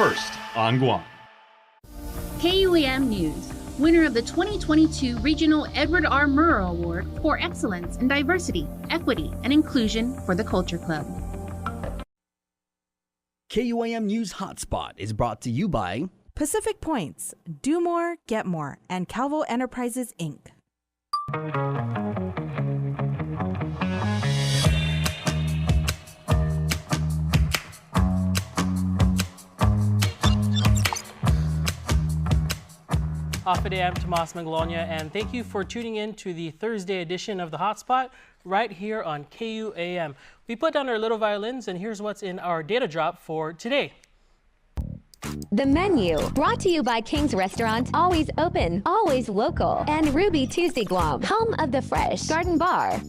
first on Guam. KUAM News, winner of the 2022 Regional Edward R. Murrow Award for Excellence in Diversity, Equity, and Inclusion for the Culture Club. KUAM News Hotspot is brought to you by Pacific Points, Do More, Get More, and Calvo Enterprises, Inc. Hafa, I'm Tomas Maglonia, and thank you for tuning in to the Thursday edition of the Hotspot right here on KUAM. We put down our little violins, and here's what's in our data drop for today. The menu, brought to you by King's Restaurant, always open, always local, and Ruby Tuesday Guam, home of the Fresh Garden Bar.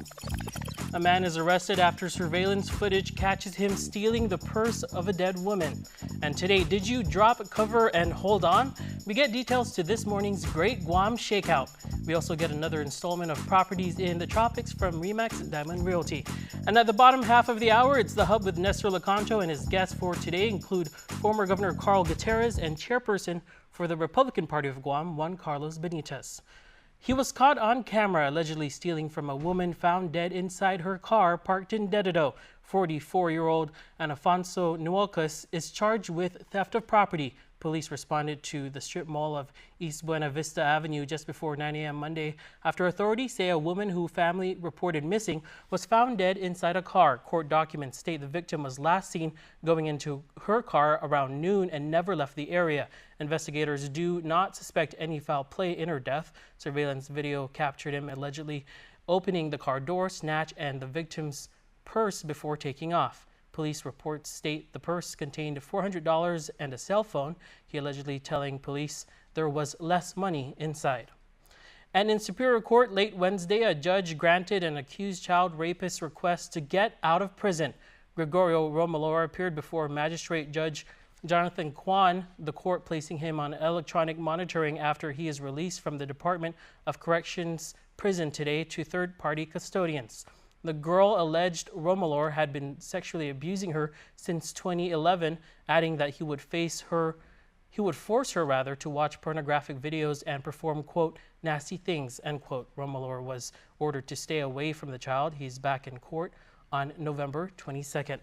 A man is arrested after surveillance footage catches him stealing the purse of a dead woman. And today, did you drop, cover, and hold on? We get details to this morning's Great Guam Shakeout. We also get another installment of properties in the tropics from Remax Diamond Realty. And at the bottom half of the hour, it's the Hub with Nestor Locanto, and his guests for today include former Governor Carl Gutierrez and chairperson for the Republican Party of Guam, Juan Carlos Benitez. He was caught on camera allegedly stealing from a woman found dead inside her car parked in Dededo. 44-year-old Anafonso Nualcas is charged with theft of property. Police responded to the strip mall of East Buena Vista Avenue just before 9 a.m. Monday after authorities say a woman who family reported missing was found dead inside a car. Court documents state the victim was last seen going into her car around noon and never left the area. Investigators do not suspect any foul play in her death. Surveillance video captured him allegedly opening the car door, snatch and the victim's purse before taking off. Police reports state the purse contained $400 and a cell phone, he allegedly telling police there was less money inside. And in Superior Court late Wednesday, a judge granted an accused child rapist request to get out of prison. Gregorio Romalor appeared before Magistrate Judge Jonathan Kwan, the court placing him on electronic monitoring after he is released from the Department of Corrections prison today to third-party custodians. The girl alleged Romalor had been sexually abusing her since 2011, adding that he would force her to watch pornographic videos and perform, quote, nasty things, end quote. Romalor was ordered to stay away from the child. He's back in court on November 22nd.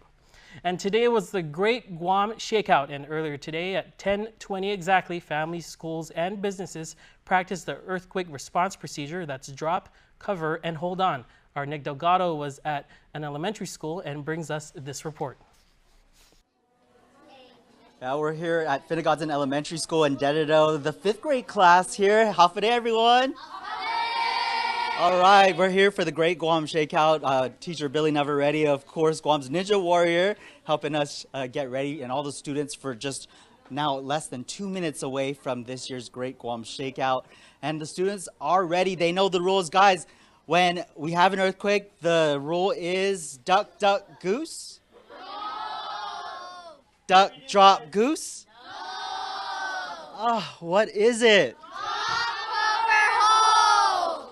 And today was the Great Guam Shakeout, and earlier today at 10:20 exactly, families, schools, and businesses practiced the earthquake response procedure. That's drop, cover, and hold on. Our Nick Delgado was at an elementary school and brings us this report. Yeah, we're here at Finnegodson Elementary School in Dededo, the 5th grade class here. Hafa day, everyone. All right, we're here for the Great Guam Shakeout. Teacher Billy Navarrete, of course, Guam's Ninja Warrior, helping us get ready, and all the students for just now less than 2 minutes away from this year's Great Guam Shakeout. And the students are ready. They know the rules, guys. When we have an earthquake, the rule is duck, duck, goose. No. Duck, drop, goose. No. Oh, what is it?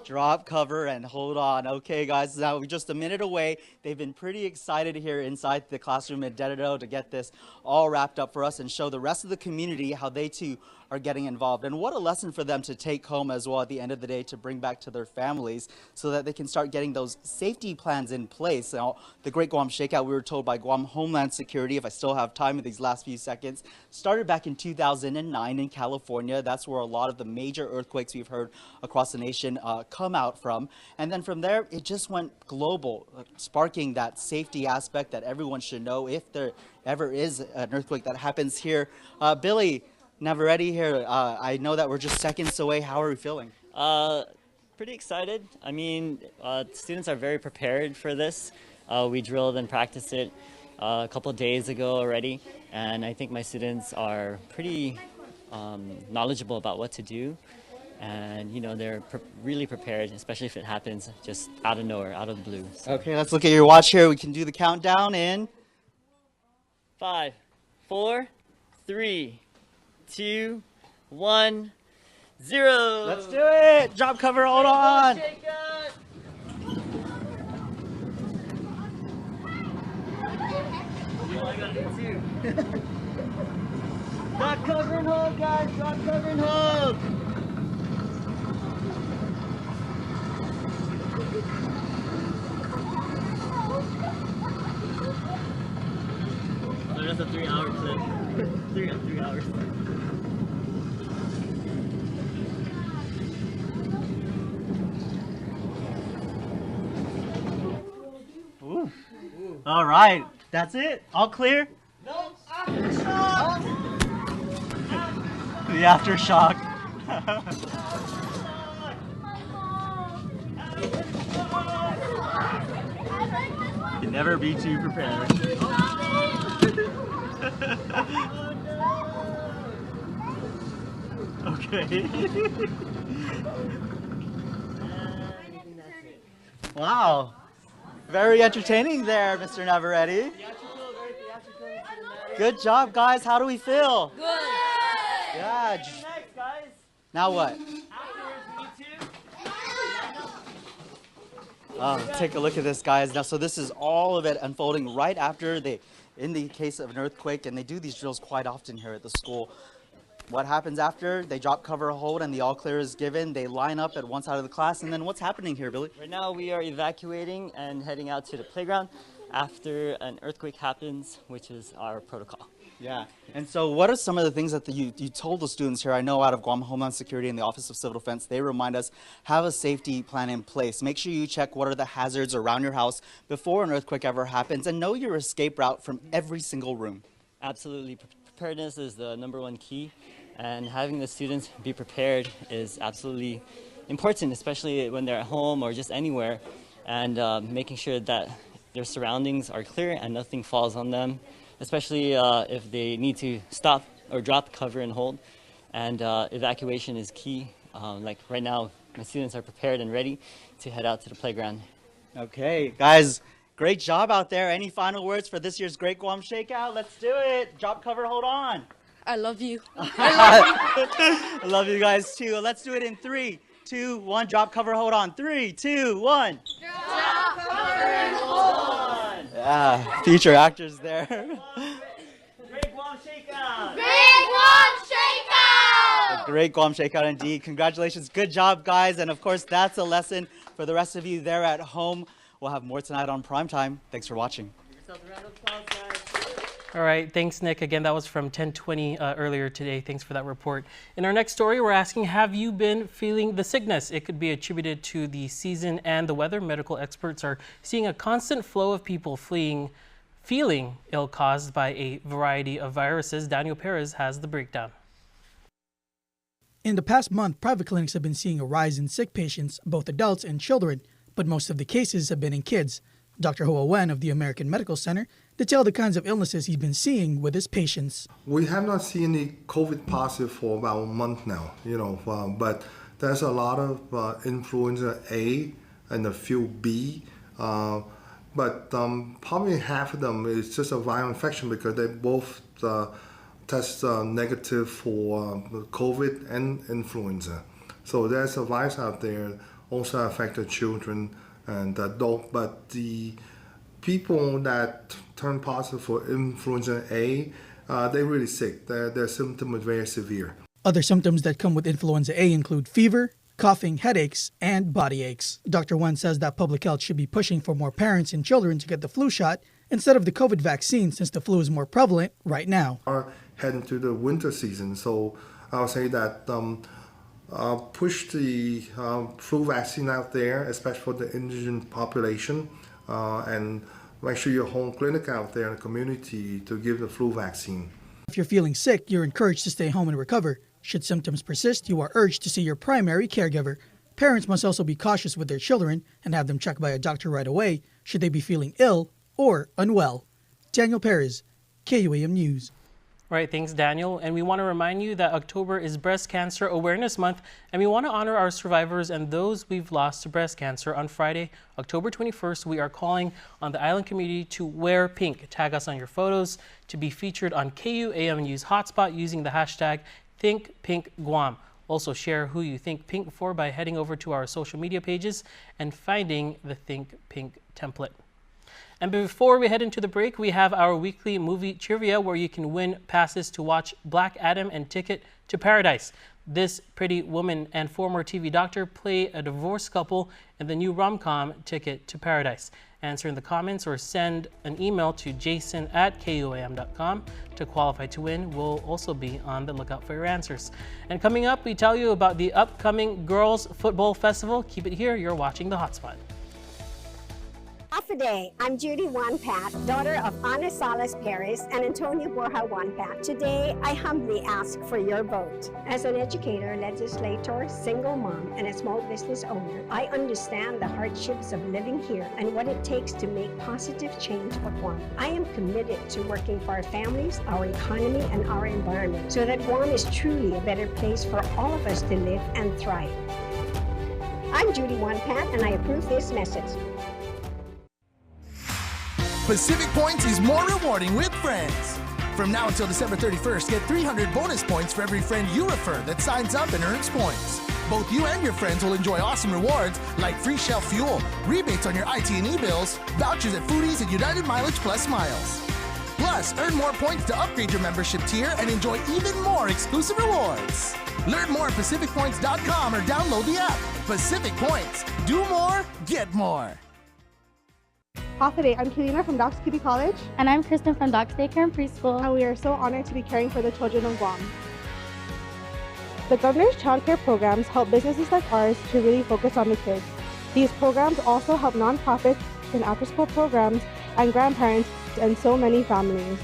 Drop, cover, and hold on. Okay, guys, now we're just a minute away. They've been pretty excited here inside the classroom at Dededo to get this all wrapped up for us and show the rest of the community how they too are getting involved. And what a lesson for them to take home as well at the end of the day to bring back to their families so that they can start getting those safety plans in place. Now, the Great Guam Shakeout, we were told by Guam Homeland Security, if I still have time in these last few seconds, started back in 2009 in California. That's where a lot of the major earthquakes we've heard across the nation come out from. And then from there, it just went global, sparking that safety aspect that everyone should know if there ever is an earthquake that happens here. Billy Navarrete here, I know that we're just seconds away. How are we feeling? Pretty excited. I mean, students are very prepared for this. We drilled and practiced it a couple of days ago already, and I think my students are pretty knowledgeable about what to do. And, you know, they're really prepared, especially if it happens just out of nowhere, out of the blue. So. Okay, let's look at your watch here. We can do the countdown in 5, 4, 3, 2, 1, 0. Let's do it. Drop, cover, hold on. Shake it. You only got to do 2. cover and hold, guys. Drop cover and hold. So that's a 3-hour clip. 3 hours. Ooh. All right, that's it. All clear? No, aftershock. The aftershock. You never be too prepared. Okay. Wow. Very entertaining there, Mr. Navarrete. Good job, guys. How do we feel? Good. Yeah. Next, guys. Now what? Take a look at this, guys. Now, so this is all of it unfolding right after in the case of an earthquake, and they do these drills quite often here at the school. What happens after? They drop, cover, hold, and the all clear is given. They line up at one side of the class, and then what's happening here, Billy? Right now we are evacuating and heading out to the playground after an earthquake happens, which is our protocol. Yeah. And so what are some of the things that you told the students here? I know out of Guam Homeland Security and the Office of Civil Defense, they remind us, have a safety plan in place. Make sure you check what are the hazards around your house before an earthquake ever happens, and know your escape route from every single room. Absolutely. Preparedness is the #1 key, and having the students be prepared is absolutely important, especially when they're at home or just anywhere, and making sure that their surroundings are clear and nothing falls on them, especially if they need to stop or drop, cover, and hold. And evacuation is key. Like right now, my students are prepared and ready to head out to the playground. Okay, guys, great job out there. Any final words for this year's Great Guam Shakeout? Let's do it. Drop, cover, hold on. I love you. I love you guys too. Let's do it in 3, 2, 1. Drop, cover, hold on. 3, 2, 1. Drop, cover, and hold on. Yeah, future actors there. Great Guam Shakeout! Great Guam Shakeout! Great Guam Shakeout indeed. Congratulations. Good job, guys. And of course, that's a lesson for the rest of you there at home. We'll have more tonight on Primetime. Thanks for watching. All right, thanks, Nick. Again, that was from 1020 earlier today. Thanks for that report. In our next story, we're asking, have you been feeling the sickness? It could be attributed to the season and the weather. Medical experts are seeing a constant flow of people feeling ill caused by a variety of viruses. Daniel Perez has the breakdown. In the past month, private clinics have been seeing a rise in sick patients, both adults and children, but most of the cases have been in kids. Dr. Hoa Wen of the American Medical Center detailed the kinds of illnesses he's been seeing with his patients. We have not seen any COVID positive for about a month now, but there's a lot of influenza A and a few B, but probably half of them is just a viral infection because they both test negative for COVID and influenza. So there's a virus out there also affected children and adult, but the people that turn positive for influenza A, they're really sick. Their symptoms are very severe. Other symptoms that come with influenza A include fever, coughing, headaches, and body aches. Dr. Wen says that public health should be pushing for more parents and children to get the flu shot instead of the COVID vaccine, since the flu is more prevalent right now. We're heading to the winter season, so I would say that push the flu vaccine out there, especially for the indigent population, and make sure your home clinic out there in the community to give the flu vaccine. If you're feeling sick, you're encouraged to stay home and recover. Should symptoms persist, you are urged to see your primary caregiver. Parents must also be cautious with their children and have them checked by a doctor right away should they be feeling ill or unwell. Daniel Perez, KUAM News. Right, thanks, Daniel. And we want to remind you that October is Breast Cancer Awareness Month, and we want to honor our survivors and those we've lost to breast cancer. On Friday, October 21st, we are calling on the island community to wear pink. Tag us on your photos to be featured on KUAM News Hotspot using the hashtag ThinkPinkGuam. Also share who you think pink for by heading over to our social media pages and finding the Think Pink template. And before we head into the break, we have our weekly movie trivia where you can win passes to watch Black Adam and Ticket to Paradise. This pretty woman and former TV doctor play a divorced couple in the new rom-com Ticket to Paradise. Answer in the comments or send an email to jason@kuam.com to qualify to win. We'll also be on the lookout for your answers. And coming up, we tell you about the upcoming Girls Football Festival. Keep it here. You're watching The Hotspot. Today, I'm Judy Wanpat, daughter of Ana Salas Perez and Antonio Borja Wanpat. Today, I humbly ask for your vote. As an educator, legislator, single mom, and a small business owner, I understand the hardships of living here and what it takes to make positive change for Guam. I am committed to working for our families, our economy, and our environment so that Guam is truly a better place for all of us to live and thrive. I'm Judy Wanpat, and I approve this message. Pacific Points is more rewarding with friends. From now until December 31st, get 300 bonus points for every friend you refer that signs up and earns points. Both you and your friends will enjoy awesome rewards like free Shell fuel, rebates on your IT&E bills, vouchers at Foodies, and United Mileage Plus miles. Plus, earn more points to upgrade your membership tier and enjoy even more exclusive rewards. Learn more at PacificPoints.com or download the app. Pacific Points. Do more, get more. Today, I'm Kelina from Doc's Kitty College. And I'm Kristen from Doc's Daycare and Preschool. And we are so honored to be caring for the children of Guam. The Governor's Child Care programs help businesses like ours to really focus on the kids. These programs also help nonprofits and after-school programs and grandparents and so many families.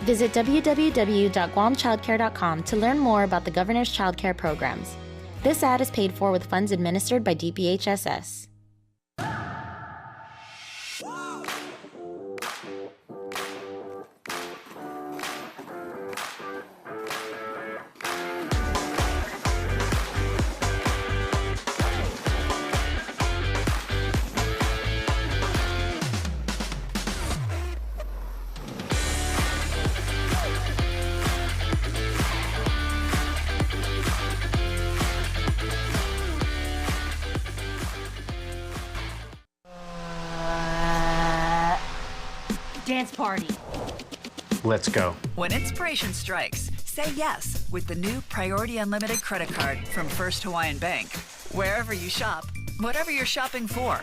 Visit www.guamchildcare.com to learn more about the Governor's Child Care programs. This ad is paid for with funds administered by DPHSS. Dance party. Let's go. When inspiration strikes, say yes with the new Priority Unlimited credit card from First Hawaiian Bank. Wherever you shop, whatever you're shopping for,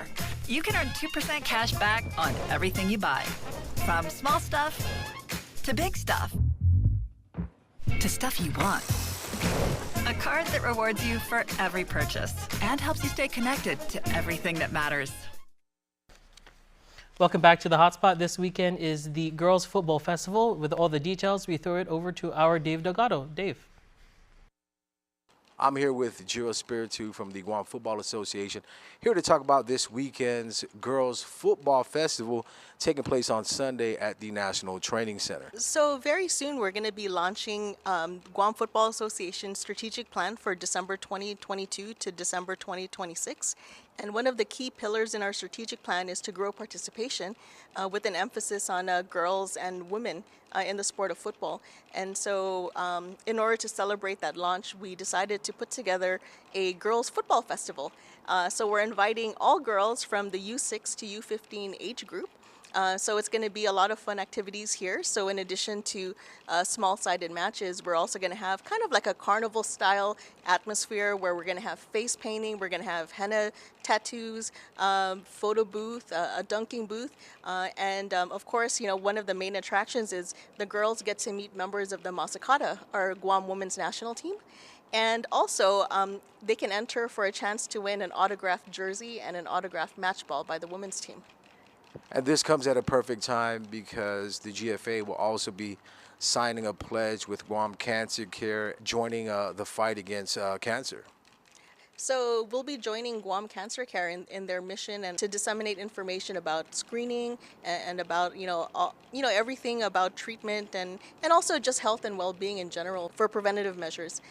you can earn 2% cash back on everything you buy. From small stuff to big stuff to stuff you want. A card that rewards you for every purchase and helps you stay connected to everything that matters. Welcome back to the Hotspot. This weekend is the Girls Football Festival. With all the details, we throw it over to our Dave Delgado. Dave. I'm here with Jiro Spiritu from the Guam Football Association, here to talk about this weekend's Girls Football Festival taking place on Sunday at the National Training Center. So very soon we're going to be launching Guam Football Association's strategic plan for December 2022 to December 2026. And one of the key pillars in our strategic plan is to grow participation with an emphasis on girls and women in the sport of football. And so in order to celebrate that launch, we decided to put together a girls football festival. So we're inviting all girls from the U6 to U15 age group. So it's going to be a lot of fun activities here. So in addition to small-sided matches, we're also going to have kind of like a carnival-style atmosphere where we're going to have face painting, we're going to have henna tattoos, photo booth, a dunking booth, and of course, you know, one of the main attractions is the girls get to meet members of the Masakata, our Guam women's national team. And also, they can enter for a chance to win an autographed jersey and an autographed match ball by the women's team. And this comes at a perfect time because the GFA will also be signing a pledge with Guam Cancer Care, joining the fight against cancer. So we'll be joining Guam Cancer Care in their mission and to disseminate information about screening and about everything about treatment and also just health and well-being in general for preventative measures.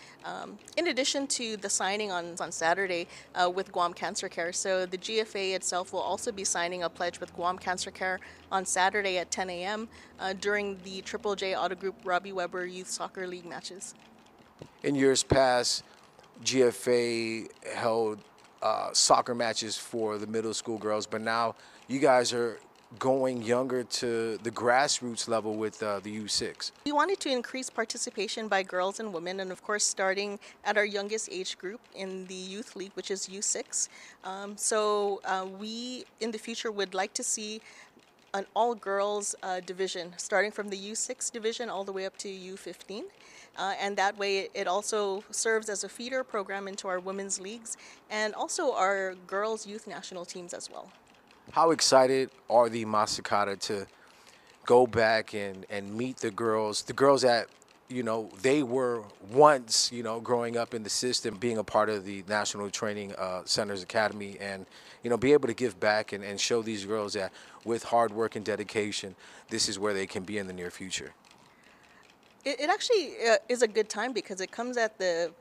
In addition to the signing on Saturday with Guam Cancer Care, so the GFA itself will also be signing a pledge with Guam Cancer Care on Saturday at 10 a.m. During the Triple J Auto Group Robbie Weber Youth Soccer League matches. In years past, GFA held soccer matches for the middle school girls, but now you guys are going younger to the grassroots level with the U6. We wanted to increase participation by girls and women, and of course starting at our youngest age group in the youth league, which is U6. We in the future would like to see an all-girls division, starting from the U6 division all the way up to U15. And that way it also serves as a feeder program into our women's leagues and also our girls' youth national teams as well. How excited are the Masakata to go back and meet the girls that, you know, they were once, you know, growing up in the system, being a part of the National Training Centers Academy, and, you know, be able to give back and show these girls that with hard work and dedication, this is where they can be in the near future? It actually is a good time because it comes at the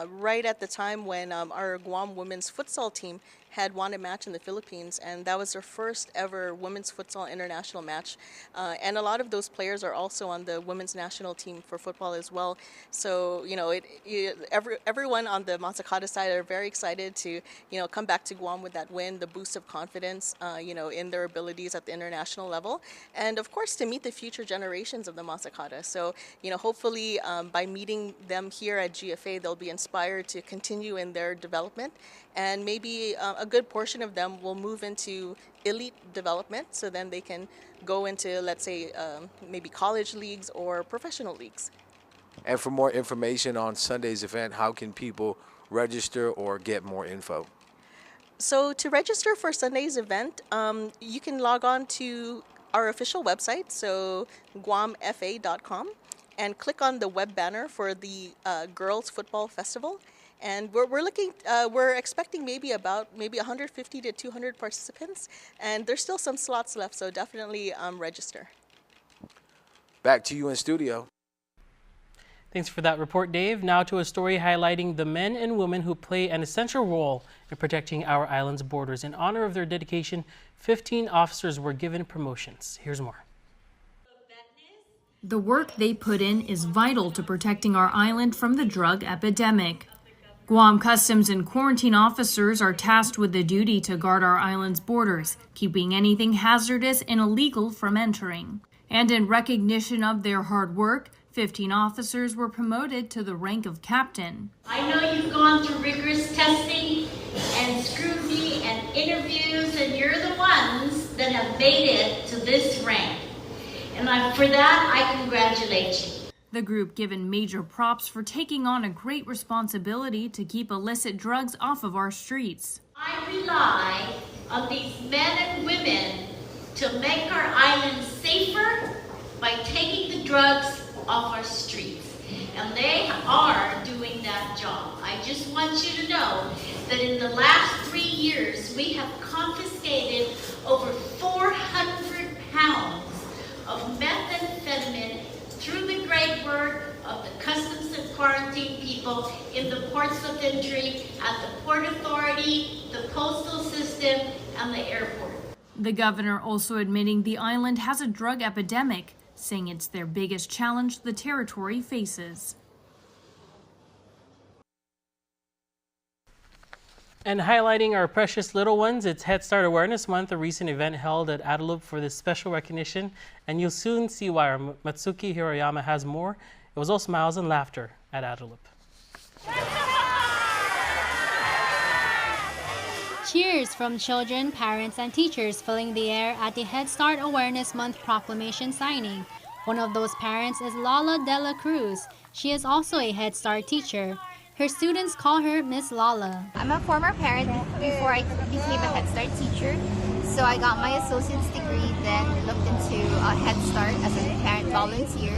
right at the time when our Guam women's futsal team had won a match in the Philippines, and that was their first ever women's futsal international match. And a lot of those players are also on the women's national team for football as well. So, you know, everyone on the Masakata side are very excited to, you know, come back to Guam with that win, the boost of confidence, you know, in their abilities at the international level, and of course to meet the future generations of the Masakata. So, you know, hopefully by meeting them here at GFA, they'll be inspired to continue in their development, and maybe a good portion of them will move into elite development, so then they can go into, let's say, maybe college leagues or professional leagues. And for more information on Sunday's event, how can people register or get more info? So to register for Sunday's event, you can log on to our official website, so guamfa.com, and click on the web banner for the Girls Football Festival. And we're expecting maybe 150 to 200 participants, and there's still some slots left, so definitely register. Back to you in studio. Thanks for that report, Dave. Now to a story highlighting the men and women who play an essential role in protecting our island's borders. In honor of their dedication, 15 officers were given promotions. Here's more. The work they put in is vital to protecting our island from the drug epidemic. Guam Customs and Quarantine officers are tasked with the duty to guard our island's borders, keeping anything hazardous and illegal from entering. And in recognition of their hard work, 15 officers were promoted to the rank of captain. I know you've gone through rigorous testing and scrutiny and interviews, and you're the ones that have made it to this rank. And for that, I congratulate you. The group given major props for taking on a great responsibility to keep illicit drugs off of our streets. I rely on these men and women to make our island safer by taking the drugs off our streets. And they are doing that job. I just want you to know that in the last 3 years, we have confiscated over 400 pounds of methamphetamine through the great work of the Customs and Quarantine people in the ports of entry, at the Port Authority, the postal system, and the airport. The governor also admitting the island has a drug epidemic, saying it's their biggest challenge the territory faces. And highlighting our precious little ones, it's Head Start Awareness Month, a recent event held at Adelup for this special recognition. And you'll soon see why our Matsuki Hiroyama has more. It was all smiles and laughter at Adelup. Cheers from children, parents, and teachers filling the air at the Head Start Awareness Month proclamation signing. One of those parents is Lala De La Cruz. She is also a Head Start teacher. Her students call her Miss Lala. I'm a former parent before I became a Head Start teacher. So I got my associate's degree, then looked into Head Start as a parent volunteer.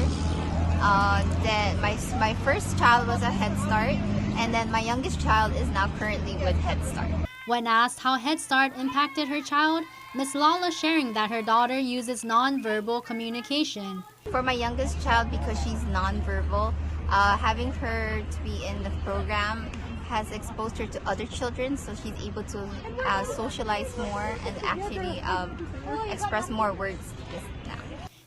Then my first child was a Head Start, and then my youngest child is now currently with Head Start. When asked how Head Start impacted her child, Miss Lala sharing that her daughter uses nonverbal communication. For my youngest child, because she's nonverbal, having her to be in the program has exposed her to other children, so she's able to socialize more and actually express more words now.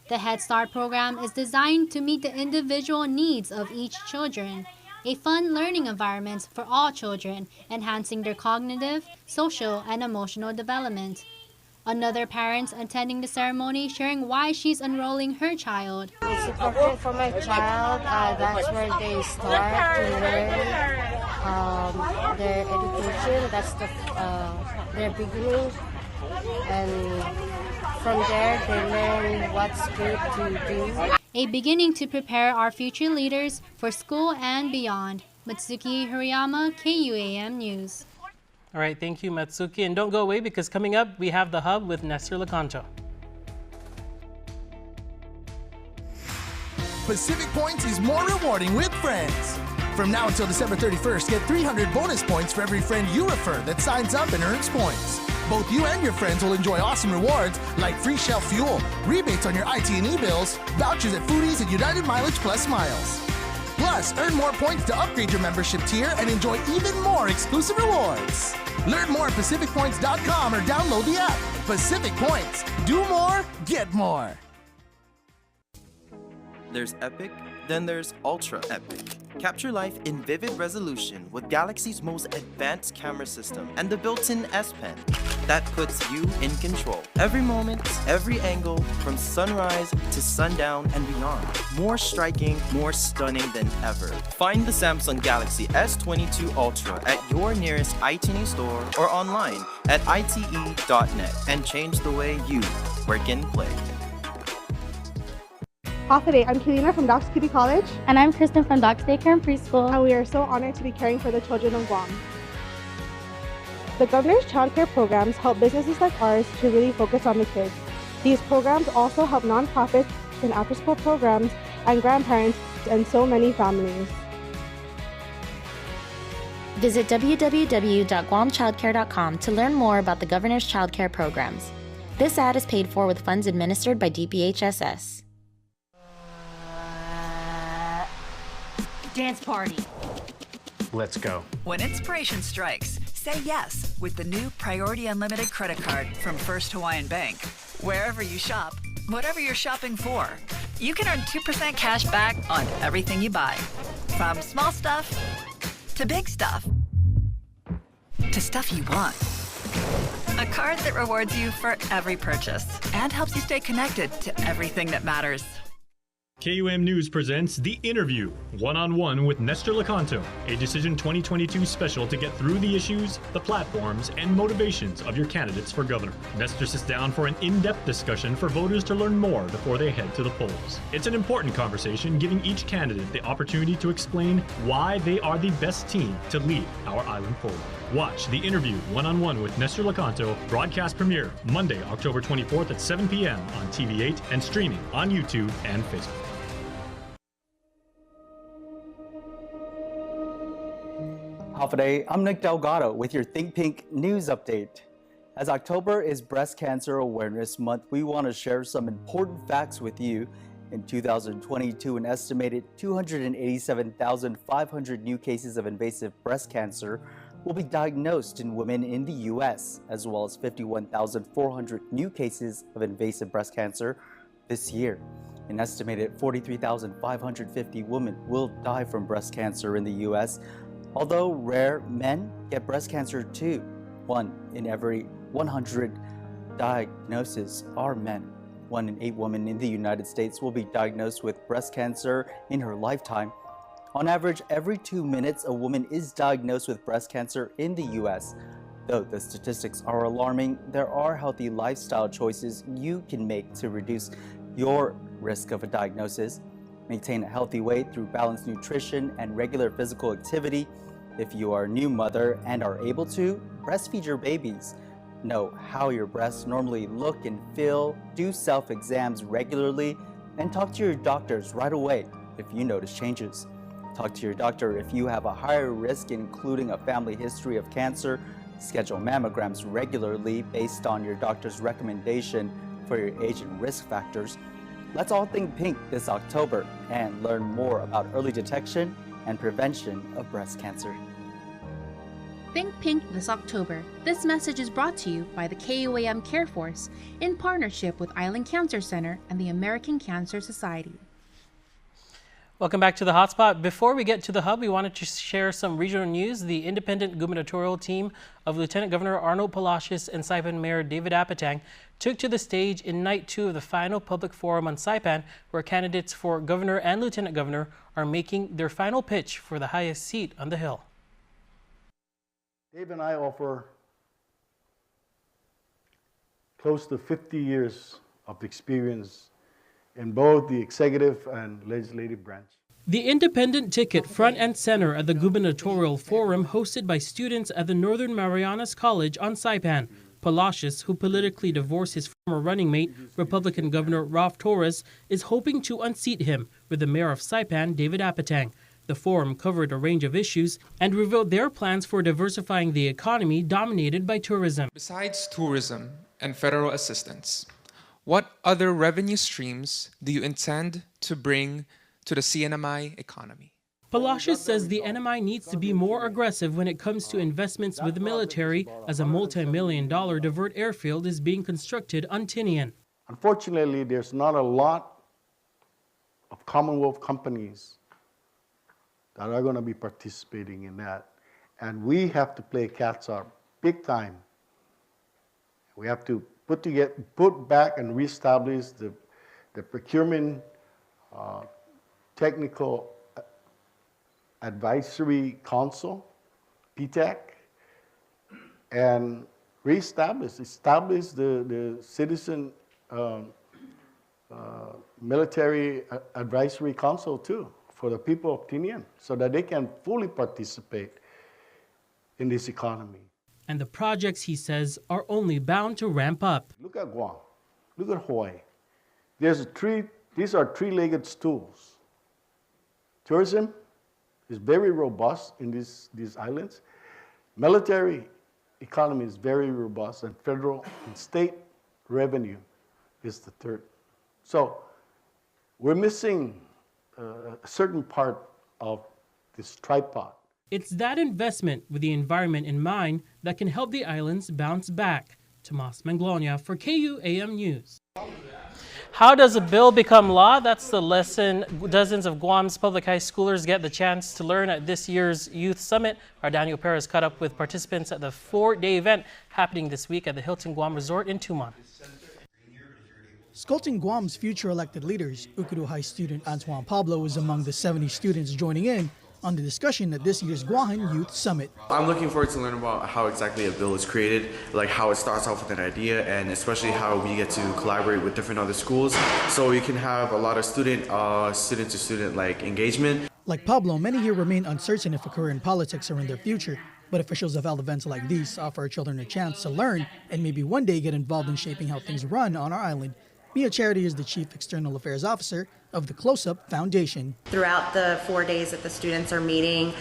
The Head Start program is designed to meet the individual needs of each children. a fun learning environment for all children, enhancing their cognitive, social, and emotional development. Another parent attending the ceremony sharing why she's enrolling her child. It's important for my child. That's where they start to learn their education. That's their beginning. And from there, they learn what's good to do. A beginning to prepare our future leaders for school and beyond. Matsuki Hirayama, KUAM News. All right, thank you, Matsuki. And don't go away because coming up, we have The Hub with Nestor Locanto. Pacific Points is more rewarding with friends. From now until December 31st, get 300 bonus points for every friend you refer that signs up and earns points. Both you and your friends will enjoy awesome rewards like free Shell fuel, rebates on your IT&E bills, vouchers at Foodies, and United Mileage Plus miles. Plus, earn more points to upgrade your membership tier and enjoy even more exclusive rewards. Learn more at PacificPoints.com or download the app. Pacific Points. Do more, get more. There's epic, then there's ultra epic. Capture life in vivid resolution with Galaxy's most advanced camera system and the built-in S Pen that puts you in control. Every moment, every angle, from sunrise to sundown and beyond. More striking, more stunning than ever. Find the Samsung Galaxy S22 Ultra at your nearest iTunes store or online at ite.net and change the way you work and play. Half a day. I'm Kelina from Doc's Kitty College. And I'm Kristen from Doc's Daycare and Preschool. And we are so honored to be caring for the children of Guam. The governor's child care programs help businesses like ours to really focus on the kids. These programs also help nonprofits and after-school programs and grandparents and so many families. Visit www.guamchildcare.com to learn more about the governor's child care programs. This ad is paid for with funds administered by DPHSS. Dance party. Let's go. When inspiration strikes, say yes with the new Priority Unlimited credit card from First Hawaiian Bank. Wherever you shop, whatever you're shopping for, you can earn 2% cash back on everything you buy. From small stuff to big stuff to stuff you want. A card that rewards you for every purchase and helps you stay connected to everything that matters. KUAM News presents The Interview, one-on-one with Nestor Locanto, a Decision 2022 special to get through the issues, the platforms, and motivations of your candidates for governor. Nestor sits down for an in-depth discussion for voters to learn more before they head to the polls. It's an important conversation giving each candidate the opportunity to explain why they are the best team to lead our island forward. Watch The Interview, one-on-one with Nestor Locanto, broadcast premiere Monday, October 24th at 7 p.m. on TV8 and streaming on YouTube and Facebook. Half a day, I'm Nick Delgado with your Think Pink news update. As October is Breast Cancer Awareness Month, we want to share some important facts with you. In 2022, an estimated 287,500 new cases of invasive breast cancer will be diagnosed in women in the U.S., as well as 51,400 new cases of invasive breast cancer this year. An estimated 43,550 women will die from breast cancer in the U.S., although rare, men get breast cancer too. 1 in every 100 diagnoses are men. 1 in 8 women in the United States will be diagnosed with breast cancer in her lifetime. On average, every 2 minutes, a woman is diagnosed with breast cancer in the U.S. Though the statistics are alarming, there are healthy lifestyle choices you can make to reduce your risk of a diagnosis. Maintain a healthy weight through balanced nutrition and regular physical activity. If you are a new mother and are able to, breastfeed your babies. Know how your breasts normally look and feel, do self-exams regularly, and talk to your doctors right away if you notice changes. Talk to your doctor if you have a higher risk, including a family history of cancer. Schedule mammograms regularly based on your doctor's recommendation for your age and risk factors. Let's all think pink this October and learn more about early detection and prevention of breast cancer. Think Pink this October. This message is brought to you by the KUAM Care Force in partnership with Island Cancer Center and the American Cancer Society. Welcome back to the Hotspot. Before we get to the hub, we wanted to share some regional news. The independent gubernatorial team of Lieutenant Governor Arnold Palacios and Saipan Mayor David Apatang took to the stage in night 2 of the final public forum on Saipan, where candidates for governor and lieutenant governor are making their final pitch for the highest seat on the Hill. Dave and I offer close to 50 years of experience in both the executive and legislative branch. The independent ticket front and center at the gubernatorial forum hosted by students at the Northern Marianas College on Saipan. Palacios, who politically divorced his former running mate, Republican Governor Ralph Torres, is hoping to unseat him with the mayor of Saipan, David Apatang. The forum covered a range of issues and revealed their plans for diversifying the economy dominated by tourism. Besides tourism and federal assistance, what other revenue streams do you intend to bring to the CNMI economy? Palacios says the NMI needs to be more aggressive when it comes to investments with the military, as a multi-million-dollar divert airfield is being constructed on Tinian. Unfortunately, there's not a lot of Commonwealth companies that are going to be participating in that. And we have to play catch up big time. We have to put back and reestablish the procurement technical advisory council, PTAC, and establish the citizen military advisory council too for the people of Tinian, so that they can fully participate in this economy. And the projects, he says, are only bound to ramp up. Look at Guam. Look at Hawaii. These are three-legged stools. Tourism is very robust in these islands. Military economy is very robust, and federal and state revenue is the third. So we're missing a certain part of this tripod. It's that investment with the environment in mind that can help the islands bounce back. Tomas Manglonia for KUAM News. How does a bill become law? That's the lesson dozens of Guam's public high schoolers get the chance to learn at this year's Youth Summit. Our Daniel Perez caught up with participants at the 4-day event happening this week at the Hilton Guam Resort in Tumon. Sculpting Guam's future elected leaders, Ukudu High student Antoine Pablo is among the 70 students joining in on the discussion at this year's Guam Youth Summit. I'm looking forward to learn about how exactly a bill is created, like how it starts off with an idea, and especially how we get to collaborate with different other schools, so we can have a lot of student-to-student like engagement. Like Pablo, many here remain uncertain if a career in politics are in their future, but officials have held events like these offer our children a chance to learn and maybe one day get involved in shaping how things run on our island. Mia Charity is the Chief External Affairs Officer of the Close-Up Foundation. Throughout the 4 days that the students are meeting,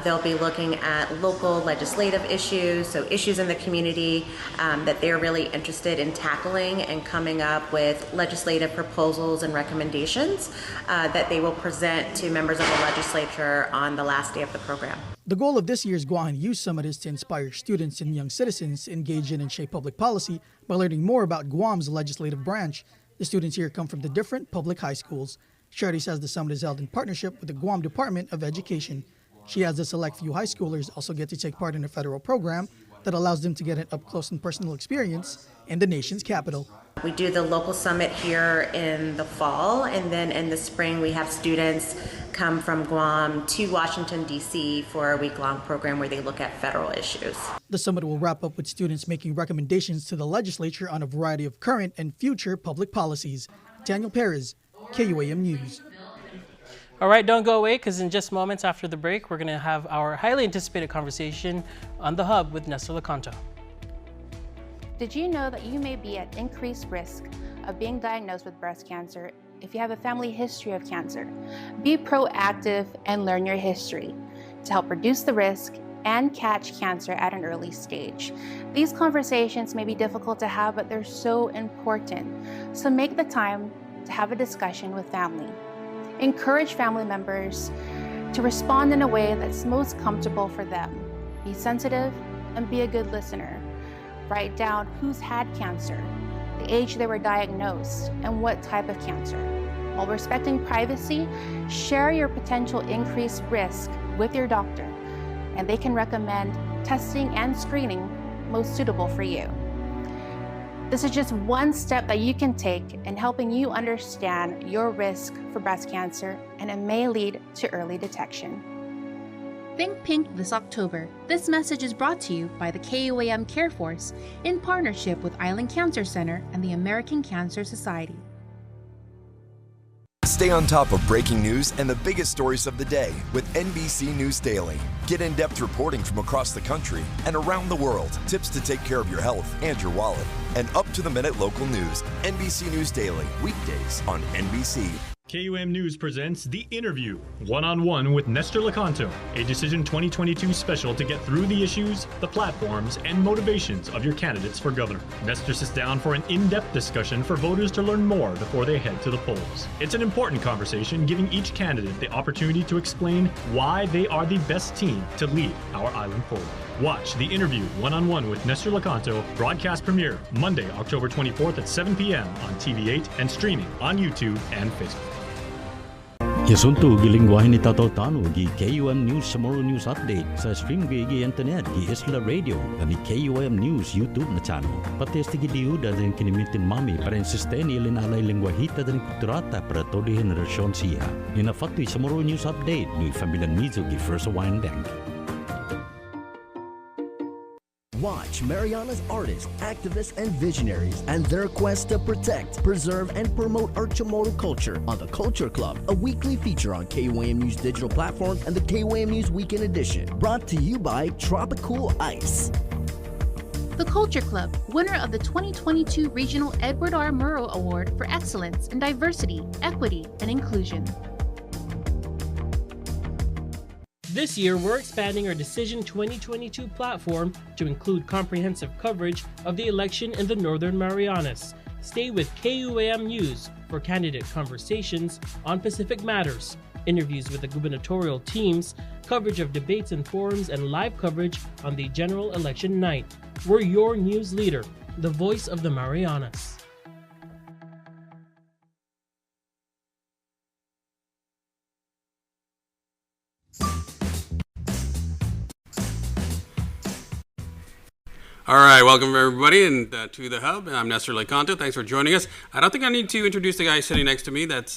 they'll be looking at local legislative issues, so issues in the community that they're really interested in tackling, and coming up with legislative proposals and recommendations that they will present to members of the legislature on the last day of the program. The goal of this year's Guam Youth Summit is to inspire students and young citizens to engage in and shape public policy by learning more about Guam's legislative branch. The students here come from the different public high schools. Charity says the summit is held in partnership with the Guam Department of Education. She adds a select few high schoolers also get to take part in a federal program that allows them to get an up-close and personal experience in the nation's capital. We do the local summit here in the fall, and then in the spring we have students come from Guam to Washington, D.C. for a week-long program where they look at federal issues. The summit will wrap up with students making recommendations to the legislature on a variety of current and future public policies. Daniel Perez, KUAM News. All right, don't go away, because in just moments after the break, we're going to have our highly anticipated conversation on The Hub with Nestor Locanto. Did you know that you may be at increased risk of being diagnosed with breast cancer if you have a family history of cancer? Be proactive and learn your history to help reduce the risk and catch cancer at an early stage. These conversations may be difficult to have, but they're so important. So make the time to have a discussion with family. Encourage family members to respond in a way that's most comfortable for them. Be sensitive and be a good listener. Write down who's had cancer, the age they were diagnosed, and what type of cancer. While respecting privacy, share your potential increased risk with your doctor, and they can recommend testing and screening most suitable for you. This is just one step that you can take in helping you understand your risk for breast cancer, and it may lead to early detection. Think Pink this October. This message is brought to you by the KUAM Care Force in partnership with Island Cancer Center and the American Cancer Society. Stay on top of breaking news and the biggest stories of the day with NBC News Daily. Get in-depth reporting from across the country and around the world, tips to take care of your health and your wallet, and up-to-the-minute local news. NBC News Daily, weekdays on NBC. KUAM News presents The Interview, one-on-one with Nestor Locanto, a Decision 2022 special to get through the issues, the platforms, and motivations of your candidates for governor. Nestor sits down for an in-depth discussion for voters to learn more before they head to the polls. It's an important conversation, giving each candidate the opportunity to explain why they are the best team to lead our island forward. Watch The Interview, one-on-one with Nestor Locanto, broadcast premiere Monday, October 24th at 7 p.m. on TV8 and streaming on YouTube and Facebook. Yasunto gilingwahin ni Tataw Tano gi KUAM News Tomorrow News Update sa stream gi internet gi Isla Radio ni KUAM News YouTube na channel. Pates ti gidiuda din kinimitin mami para insisteni linalay lingwahita din kulturata para todo henerasyon siya. Inafatui Tomorrow News Update ni Familian Mizo gi First Hawaiian Bank. Watch Mariana's artists, activists, and visionaries and their quest to protect, preserve, and promote our Chamorro culture on The Culture Club, a weekly feature on KUAM News digital platforms and the KUAM News Weekend Edition. Brought to you by Tropical Ice. The Culture Club, winner of the 2022 Regional Edward R. Murrow Award for Excellence in Diversity, Equity, and Inclusion. This year, we're expanding our Decision 2022 platform to include comprehensive coverage of the election in the Northern Marianas. Stay with KUAM News for candidate conversations on Pacific matters, interviews with the gubernatorial teams, coverage of debates and forums, and live coverage on the general election night. We're your news leader, the voice of the Marianas. All right, welcome everybody and to the Hub. I'm Nestor Locanto. Thanks for joining us. I don't think I need to introduce the guy sitting next to me. That's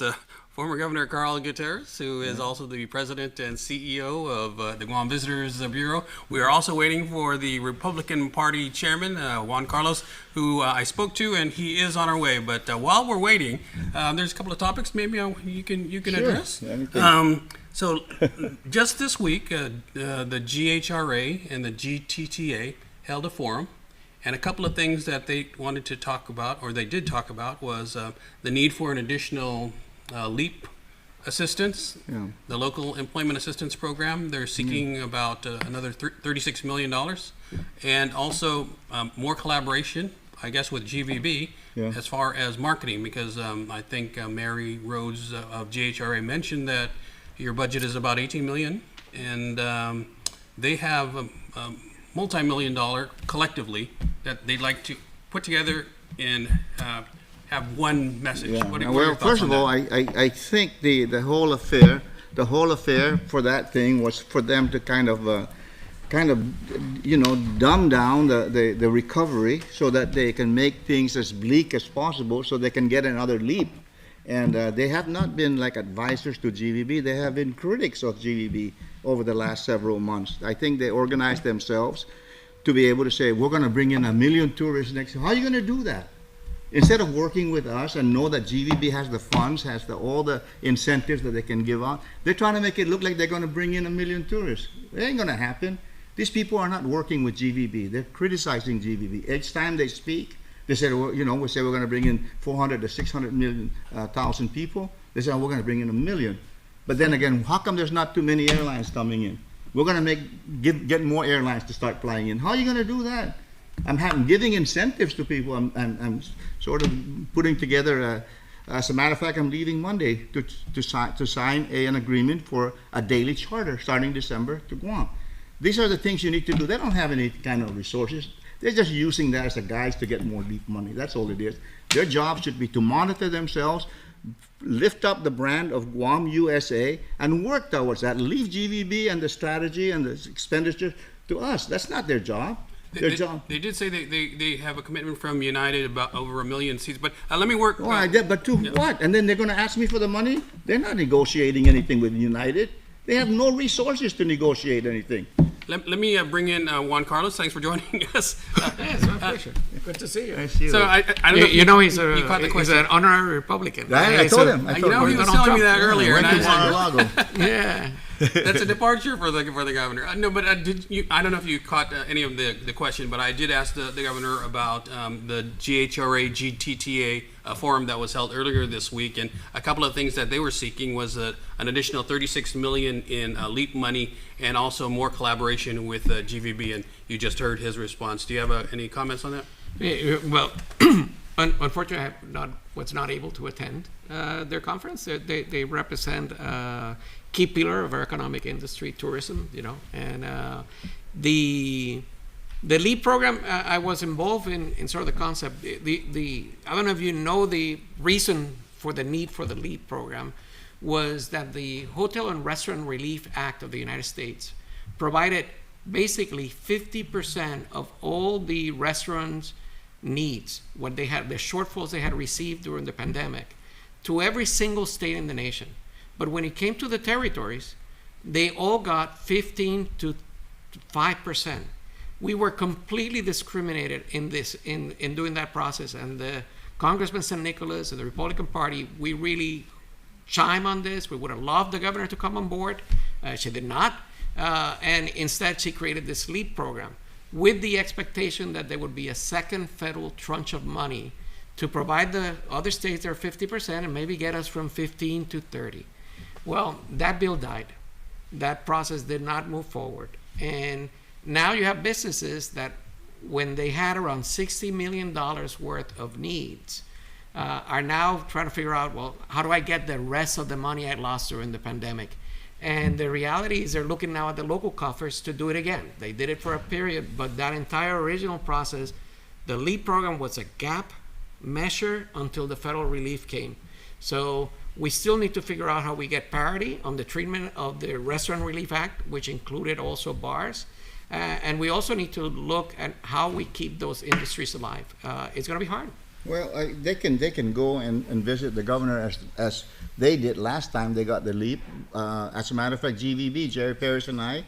former Governor Carl Gutierrez, who is also the president and CEO of the Guam Visitors Bureau. We are also waiting for the Republican Party chairman, Juan Carlos, who I spoke to, and he is on our way. But while we're waiting, there's a couple of topics maybe you can address. So just this week, the GHRA and the GTTA held a forum, and a couple of things that they wanted to talk about, or they did talk about, was the need for an additional LEAP assistance, the local employment assistance program. They're seeking about another $36 million, and also more collaboration, I guess, with GVB as far as marketing, because I think Mary Rhodes of GHRA mentioned that your budget is about $18 million, and they have multi-million-dollar collectively that they'd like to put together and have one message. Well, first of all, I think the whole affair for that thing was for them to kind of dumb down the recovery so that they can make things as bleak as possible so they can get another leap. And they have not been like advisors to GVB. They have been critics of GVB over the last several months. I think they organized themselves to be able to say, we're going to bring in 1 million tourists next year. How are you going to do that? Instead of working with us and know that GVB has the funds, has all the incentives that they can give out, they're trying to make it look like they're going to bring in 1 million tourists. It ain't going to happen. These people are not working with GVB. They're criticizing GVB. Each time they speak, they say, well, we say we're going to bring in 400 to 600,000 people. They say, we're going to bring in 1 million. But then again, how come there's not too many airlines coming in? We're going to get more airlines to start flying in. How are you going to do that? I'm giving incentives to people. I'm sort of putting together, as a matter of fact, I'm leaving Monday to sign an agreement for a daily charter starting December to Guam. These are the things you need to do. They don't have any kind of resources. They're just using that as a guise to get more deep money. That's all it is. Their job should be to monitor themselves, lift up the brand of Guam, USA, and work towards that. Leave GVB and the strategy and the expenditure to us. That's not their job. They did say they have a commitment from United about over 1 million seats, but let me work. Oh, I did, but to what? And then they're going to ask me for the money? They're not negotiating anything with United. They have no resources to negotiate anything. Let me bring in Juan Carlos. Thanks for joining us. It's my pleasure. Good to see you. I see you. So I don't know. You know, he's he's an honorary Republican. I told him. You know, he was telling me that earlier. Went And to Mar-a-Lago. Yeah. That's a departure for the governor. No, but I don't know if you caught any of the question, but I did ask the governor about the GHRA GTTA forum that was held earlier this week, and a couple of things that they were seeking was an additional $36 million in LEAP money, and also more collaboration with GVB. And you just heard his response. Do you have any comments on that? Yeah, well, unfortunately, I was not able to attend their conference. They represent key pillar of our economic industry, tourism, you know, and the LEAP program, I was involved in sort of the concept. I don't know if you know the reason for the need for the LEAP program was that the Hotel and Restaurant Relief Act of the United States provided basically 50% of all the restaurants' needs, what they had, the shortfalls they had received during the pandemic, to every single state in the nation. But when it came to the territories, they all got 15 to 5%. We were completely discriminated in doing that process. And the Congressman St. Nicholas and the Republican Party, we really chime on this. We would have loved the governor to come on board. She did not. And instead, she created this LEAP program with the expectation that there would be a second federal tranche of money to provide the other states their 50% and maybe get us from 15 to 30. Well, that bill died. That process did not move forward. And now you have businesses that when they had around $60 million worth of needs, are now trying to figure out, well, how do I get the rest of the money I lost during the pandemic? And the reality is they're looking now at the local coffers to do it again. They did it for a period, but that entire original process, the LEAP program was a gap measure until the federal relief came. So we still need to figure out how we get parity on the treatment of the Restaurant Relief Act, which included also bars. And we also need to look at how we keep those industries alive. It's going to be hard. Well, they can go and visit the governor as they did last time they got the LEAP. As a matter of fact, GVB, Jerry Parrish and I,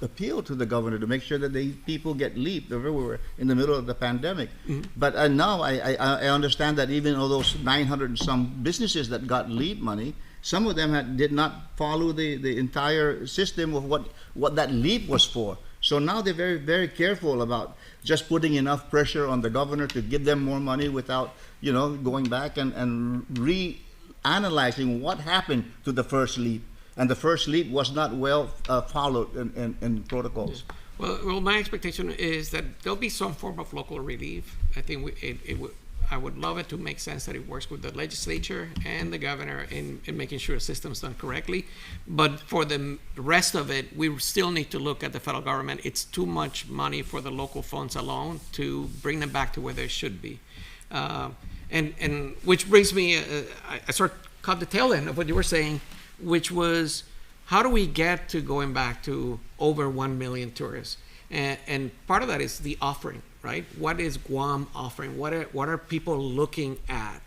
appealed to the governor to make sure that the people get LEAP. We were in the middle of the pandemic. Mm-hmm. But now I understand that even though those 900 and some businesses that got LEAP money, some of them did not follow the entire system of what that LEAP was for. So now they're very, very careful about just putting enough pressure on the governor to give them more money without, going back and reanalyzing what happened to the first LEAP. And the first LEAP was not well followed in protocols. Well, my expectation is that there'll be some form of local relief. I think I would love it to make sense that it works with the legislature and the governor in making sure the system's done correctly. But for the rest of it, we still need to look at the federal government. It's too much money for the local funds alone to bring them back to where they should be. And which brings me, I sort of caught the tail end of what you were saying, which was, how do we get to going back to over 1 million tourists? And part of that is the offering, right? What is Guam offering? What are people looking at?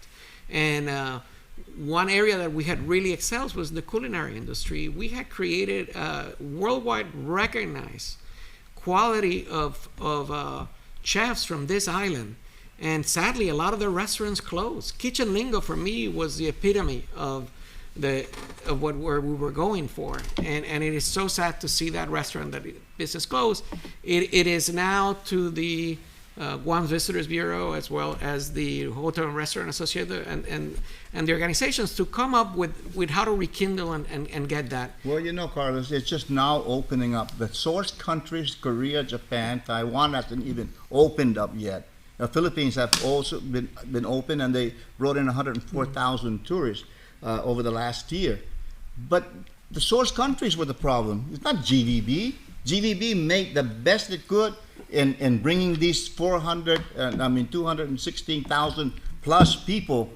And one area that we had really excelled was the culinary industry. We had created a worldwide recognized quality of chefs from this island. And sadly, a lot of the restaurants closed. Kitchen Lingo for me was the epitome of where we were going for, and it is so sad to see that restaurant, that business closed. It is now to the Guam Visitors Bureau as well as the Hotel and Restaurant Association and the organizations to come up with how to rekindle and get that. Well, Carlos, it's just now opening up. The source countries, Korea, Japan, Taiwan hasn't even opened up yet. The Philippines have also been open, and they brought in 104,000 tourists over the last year. But the source countries were the problem. It's not GVB. GVB made the best it could in bringing these 216,000 plus people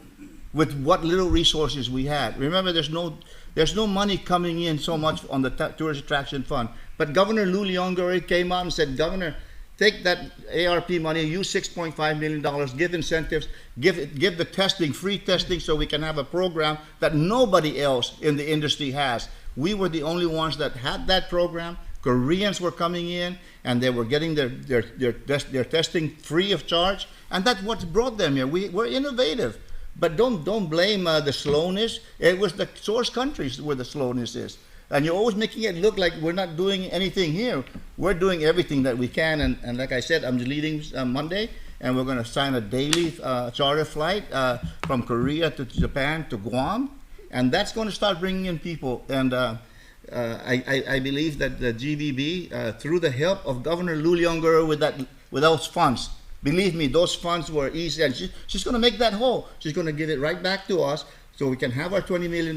with what little resources we had. Remember, there's no money coming in so much on the tourist attraction fund. But Governor Lou Leongore came out and said, Governor, take that ARP money, use $6.5 million, give incentives, give the testing, free testing, so we can have a program that nobody else in the industry has. We were the only ones that had that program. Koreans were coming in and they were getting their testing free of charge, and that's what brought them here. We're innovative, but don't blame the slowness. It was the source countries where the slowness is, and you're always making it look like we're not doing anything here. We're doing everything that we can, and like I said, I'm leading Monday, and we're going to sign a daily charter flight from Korea to Japan to Guam, and that's going to start bringing in people. And I believe that the GVB, through the help of Governor Lou Leongore with those funds, believe me, those funds were easy, and she's going to make that whole. She's going to give it right back to us so we can have our $20 million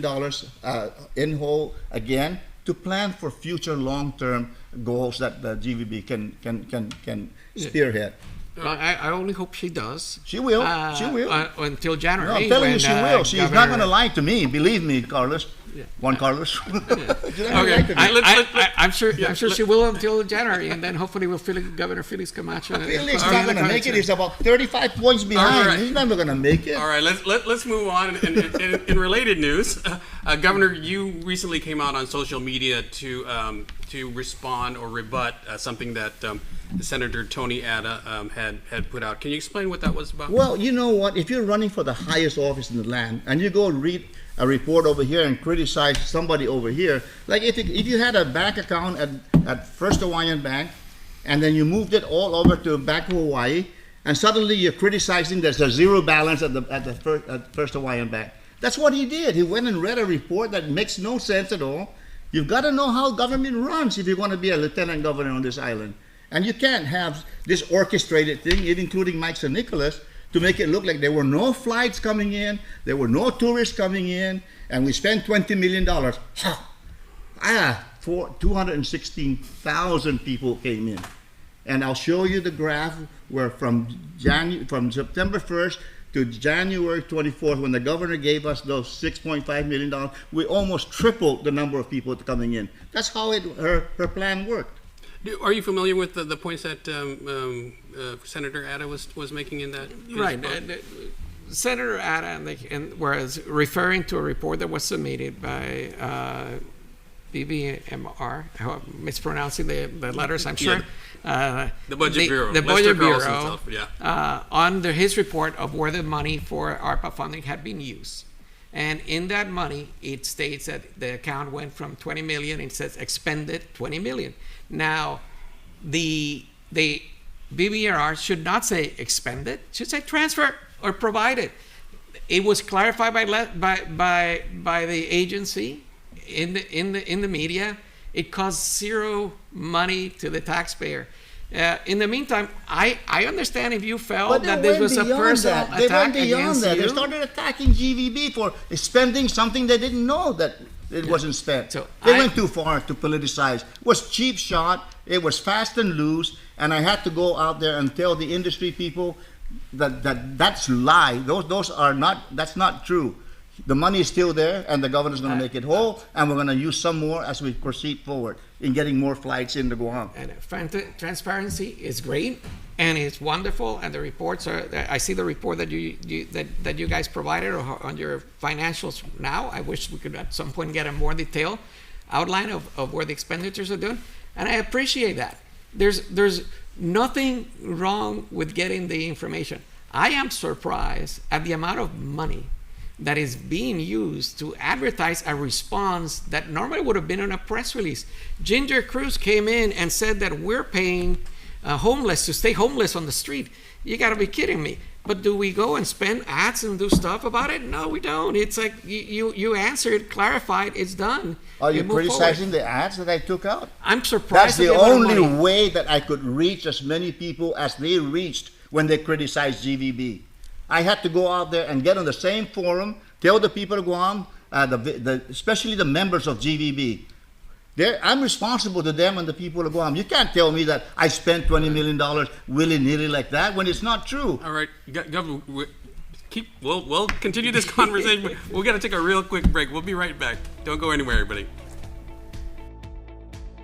in whole again to plan for future long-term goals that the GVB can spearhead. I only hope she does. She will. She will. Until January. No, I'm telling you, she will. She's not going to lie to me. Believe me, Carlos. Yeah. Juan Carlos. Okay. I'm sure she will until January, and then hopefully we'll Governor Felix Camacho. Felix not going to make it. He's about 35 points behind. Right. He's never going to make it. All right, let's move on. In related news, Governor, you recently came out on social media to respond or rebut something that Senator Tony Atta had put out. Can you explain what that was about? Well, you know what? If you're running for the highest office in the land and you go read a report over here and criticize somebody over here, like if you had a bank account at First Hawaiian Bank and then you moved it all over to Bank of Hawaii, and suddenly you're criticizing there's a zero balance at First Hawaiian Bank. That's what he did. He went and read a report that makes no sense at all. You've got to know how government runs if you want to be a lieutenant governor on this island. And you can't have this orchestrated thing, even including Mike San Nicolas, to make it look like there were no flights coming in, there were no tourists coming in, and we spent $20 million. 216,000 people came in. And I'll show you the graph where from September 1st to January 24th, when the governor gave us those $6.5 million, we almost tripled the number of people coming in. That's how her plan worked. Are you familiar with the points that Senator Atta was making in that? Right. Senator Atta was referring to a report that was submitted by BBMR, I'm mispronouncing the letters, I'm sure. Yeah. The Budget Bureau. The Budget Bureau. Himself, yeah. Under his report of where the money for ARPA funding had been used. And in that money, it states that the account went from 20 million, it says expended 20 million. Now, the BBRR should not say expended, should say transfer or provided. It was clarified by the agency in the media. It costs zero money to the taxpayer. In the meantime, I understand if you felt that this was a personal attack against you. They started attacking GVB for spending something they didn't know that it wasn't spent. So they went too far to politicize. It was cheap shot. It was fast and loose. And I had to go out there and tell the industry people that's lie. Those are not. That's not true. The money is still there, and the governor's going to make it whole, and we're going to use some more as we proceed forward in getting more flights into Guam. And transparency is great, and it's wonderful, and the reports are. I see the report that you guys provided on your financials now. I wish we could at some point get a more detailed outline of where the expenditures are doing, and I appreciate that. There's nothing wrong with getting the information. I am surprised at the amount of money that is being used to advertise a response that normally would have been on a press release. Ginger Cruz came in and said that we're paying homeless to stay homeless on the street. You gotta be kidding me. But do we go and spend ads and do stuff about it? No, we don't. It's like you answered, clarified, it's done. Are you criticizing the ads that I took out? I'm surprised. That's the only way that I could reach as many people as they reached when they criticized GVB. I had to go out there and get on the same forum, tell the people of Guam, especially the members of GVB. I'm responsible to them and the people of Guam. You can't tell me that I spent $20 million willy-nilly like that when it's not true. All right, Governor, We'll continue this conversation, but we're going to take a real quick break. We'll be right back. Don't go anywhere, everybody.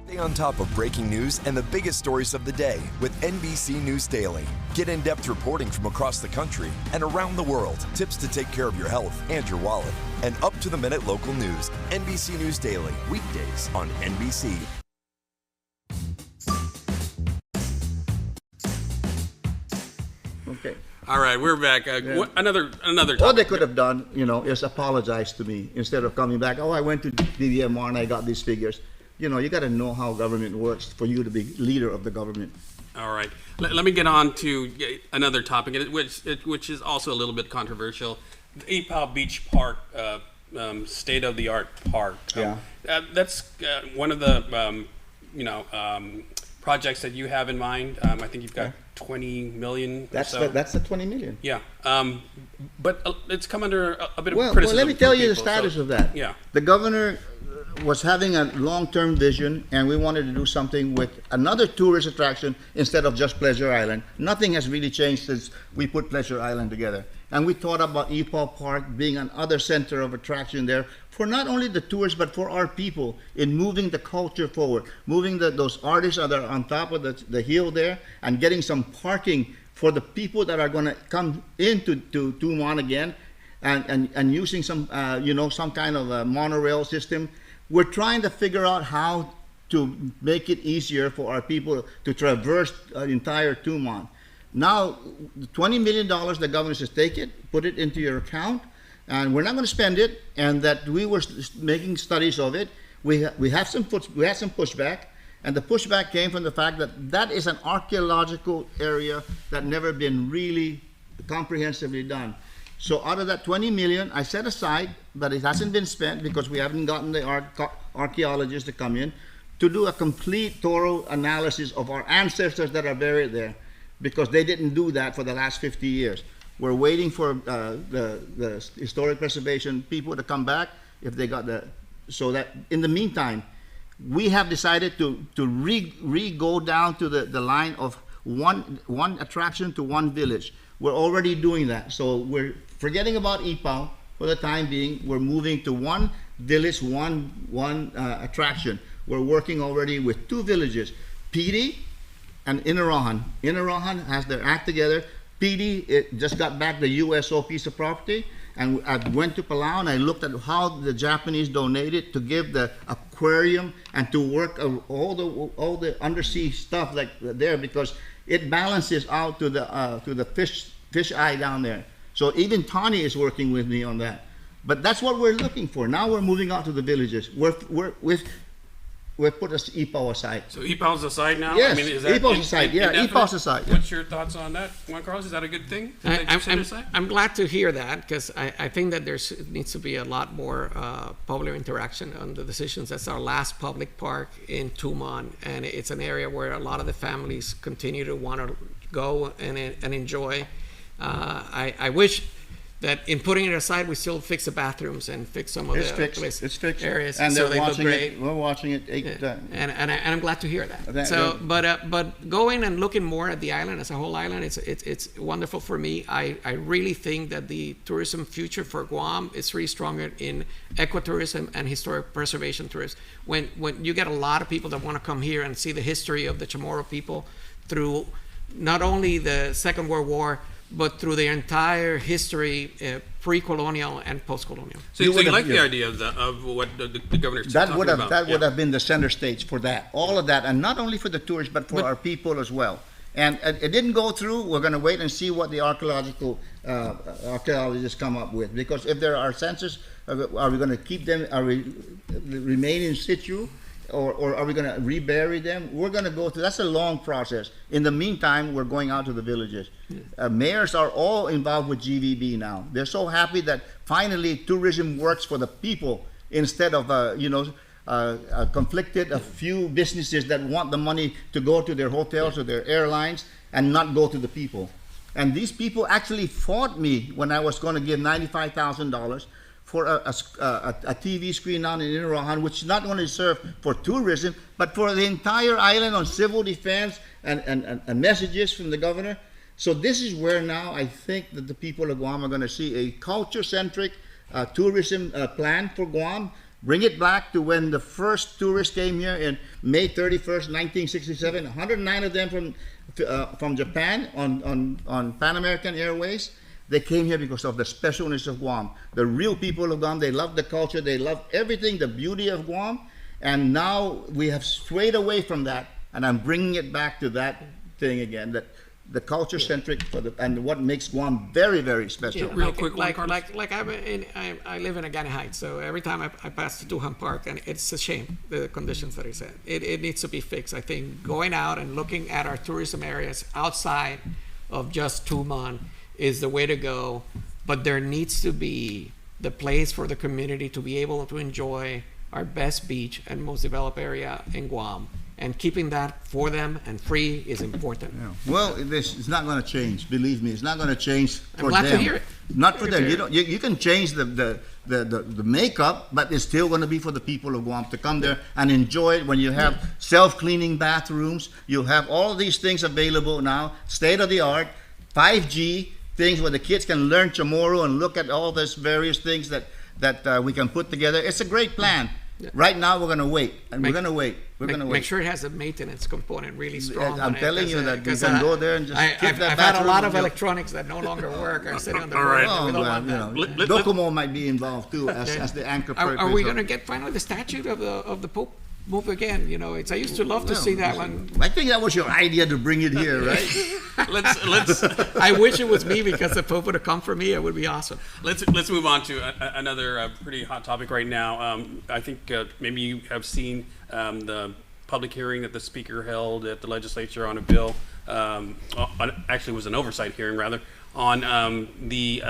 Stay on top of breaking news and the biggest stories of the day with NBC News Daily. Get in-depth reporting from across the country and around the world, tips to take care of your health and your wallet, and up-to-the-minute local news. NBC News Daily, weekdays on NBC. Okay. All right, we're back. Another topic. All they could have done, is apologize to me instead of coming back. Oh, I went to DVMR and I got these figures. You got to know how government works for you to be leader of the government. All right. Let me get on to another topic, which is also a little bit controversial. The Ipoh Beach Park, state-of-the-art park. That's one of the projects that you have in mind. I think you've got 20 million. That's the 20 million. Yeah. But it's come under a bit of criticism. Well, let me tell you the status of that. Yeah. The governor was having a long-term vision, and we wanted to do something with another tourist attraction instead of just Pleasure Island. Nothing has really changed since we put Pleasure Island together. And we thought about Ipoh Park being another center of attraction there for not only the tourists, but for our people in moving the culture forward, moving those artists that are on top of the hill there, and getting some parking for the people that are going to come into Tumon again, and using some kind of a monorail system. We're trying to figure out how to make it easier for our people to traverse the entire Tumon. Now, the $20 million, the governor says, take it, put it into your account, and we're not going to spend it, and that we were making studies of it. We had some pushback, and the pushback came from the fact that that is an archaeological area that never been really comprehensively done. So out of that 20 million, I set aside, but it hasn't been spent because we haven't gotten the archaeologists to come in to do a complete, thorough analysis of our ancestors that are buried there, because they didn't do that for the last 50 years. We're waiting for the historic preservation people to come back if they got so that in the meantime, we have decided to go down to the line of one attraction to one village. We're already doing that. So we're forgetting about Ipoh for the time being. We're moving to one village, one attraction. We're working already with 2 villages, PD and Inarohan. Inarohan has their act together. PD just got back the USO piece of property, and I went to Palau and I looked at how the Japanese donated to give the aquarium and to work all the undersea stuff like there, because it balances out to the fish eye down there. So even Tani is working with me on that. But that's what we're looking for. Now we're moving out to the villages. We've put Ipoh aside. So Ipoh's aside now? Yes, I mean, is that Ipoh's aside. Yeah, Ipoh's aside. What's your thoughts on that, Juan Carlos? Is that a good thing? I'm glad to hear that, because I think that there needs to be a lot more public interaction on the decisions. That's our last public park in Tumon, and it's an area where a lot of the families continue to want to go and enjoy. I wish that in putting it aside, we still fix the bathrooms and fix some of It's the fixed. areas, and so they're they look watching great. it. We're watching it. And I'm glad to hear that. But going and looking more at the island as a whole island, it's wonderful for me. I really think that the tourism future for Guam is really stronger in ecotourism and historic preservation tourism. When you get a lot of people that want to come here and see the history of the Chamorro people through not only the Second World War, but through the entire history, pre-colonial and post-colonial. So you like the idea of what the governor's talking about? That would have been the center stage for that, all of that, and not only for the tourists, but for our people as well. And it didn't go through. We're going to wait and see what the archaeologists come up with, because if there are census, are we going to keep them? Are we remain in situ? Or are we going to rebury them? We're going to go through. That's a long process. In the meantime, we're going out to the villages. Mayors are all involved with GVB now. They're so happy that finally tourism works for the people instead of conflicted a few businesses that want the money to go to their hotels or their airlines and not go to the people. And these people actually fought me when I was going to give $95,000 for a TV screen down in Inarohan, which not only serve for tourism, but for the entire island on civil defense and messages from the governor. So this is where now I think that the people of Guam are going to see a culture-centric tourism plan for Guam. Bring it back to when the first tourists came here in May 31st, 1967. 109 of them from Japan on Pan American Airways. They came here because of the specialness of Guam. The real people of Guam, they love the culture, they love everything, the beauty of Guam. And now we have strayed away from that, and I'm bringing it back to that thing again, that the culture-centric and what makes Guam very, very special. Real quick, like I live in Agani Heights, so every time I pass to Duham Park, and it's a shame, the conditions that I said. It needs to be fixed. I think going out and looking at our tourism areas outside of just Tuman is the way to go, but there needs to be the place for the community to be able to enjoy our best beach and most developed area in Guam. And keeping that for them and free is important. Yeah. Well, it's not going to change. Believe me, it's not going to change for them. I'm glad to hear it. Not for them. You can change the makeup, but it's still going to be for the people of Guam to come there and enjoy it. When you have self-cleaning bathrooms, you have all these things available now, state of the art, 5G things where the kids can learn Chamorro and look at all these various things that we can put together. It's a great plan. Yeah. Right now, we're going to wait, and we're going to wait. We're going to wait. Make sure it has a maintenance component really strong. I'm telling you that you can go there and just I've had a lot of electronics that no longer work are sitting on the road. Docomo might be involved too as the anchor. Are we going to get finally the statue of the Pope move again? You know, I used to love to see that one. I think that was your idea to bring it here, right? let's. I wish it was me, because the Pope would have come for me. It would be awesome. Let's move on to another pretty hot topic right now. I think maybe you have seen the public hearing that the Speaker held at the legislature on a bill. Actually, it was an oversight hearing rather on the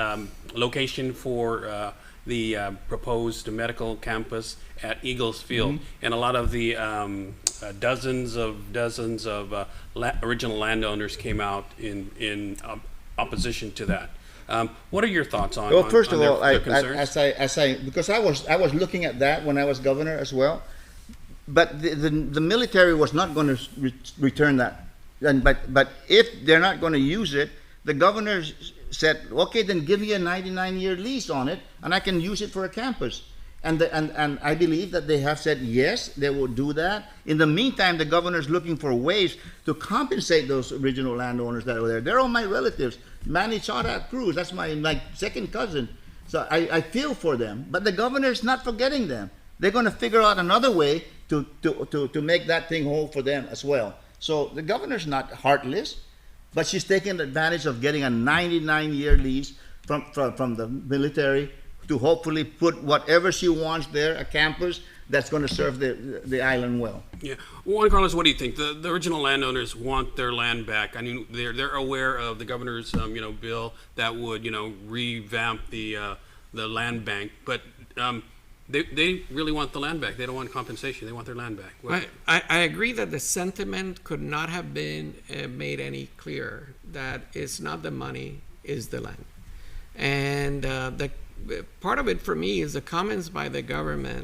location for the proposed medical campus at Eagles Field, and a lot of the dozens of original landowners came out in opposition to that. What are your thoughts on? Well, first of all, because I was looking at that when I was governor as well, but the military was not going to return that, but if they're not going to use it, the governor said, okay, then give me a 99-year lease on it, and I can use it for a campus. And I believe that they have said yes, they will do that. In the meantime, the governor's looking for ways to compensate those original landowners that were there. They're all my relatives. Manny Chara Cruz, that's my second cousin. So I feel for them. But the governor's not forgetting them. They're going to figure out another way to make that thing whole for them as well. So the governor's not heartless, but she's taking advantage of getting a 99-year lease from the military to hopefully put whatever she wants there, a campus that's going to serve the island well. Yeah, Juan Carlos, what do you think? The original landowners want their land back. I mean, they're aware of the governor's bill that would revamp the land bank, but they really want the land back. They don't want compensation. They want their land back. I agree that the sentiment could not have been made any clearer. That it's not the money, is the land, and the part of it for me is the comments by the governor,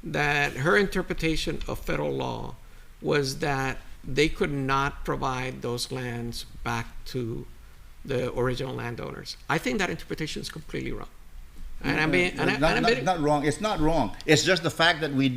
that her interpretation of federal law was that they could not provide those lands back to the original landowners. I think that interpretation is completely wrong. Not wrong. It's not wrong. It's just the fact that we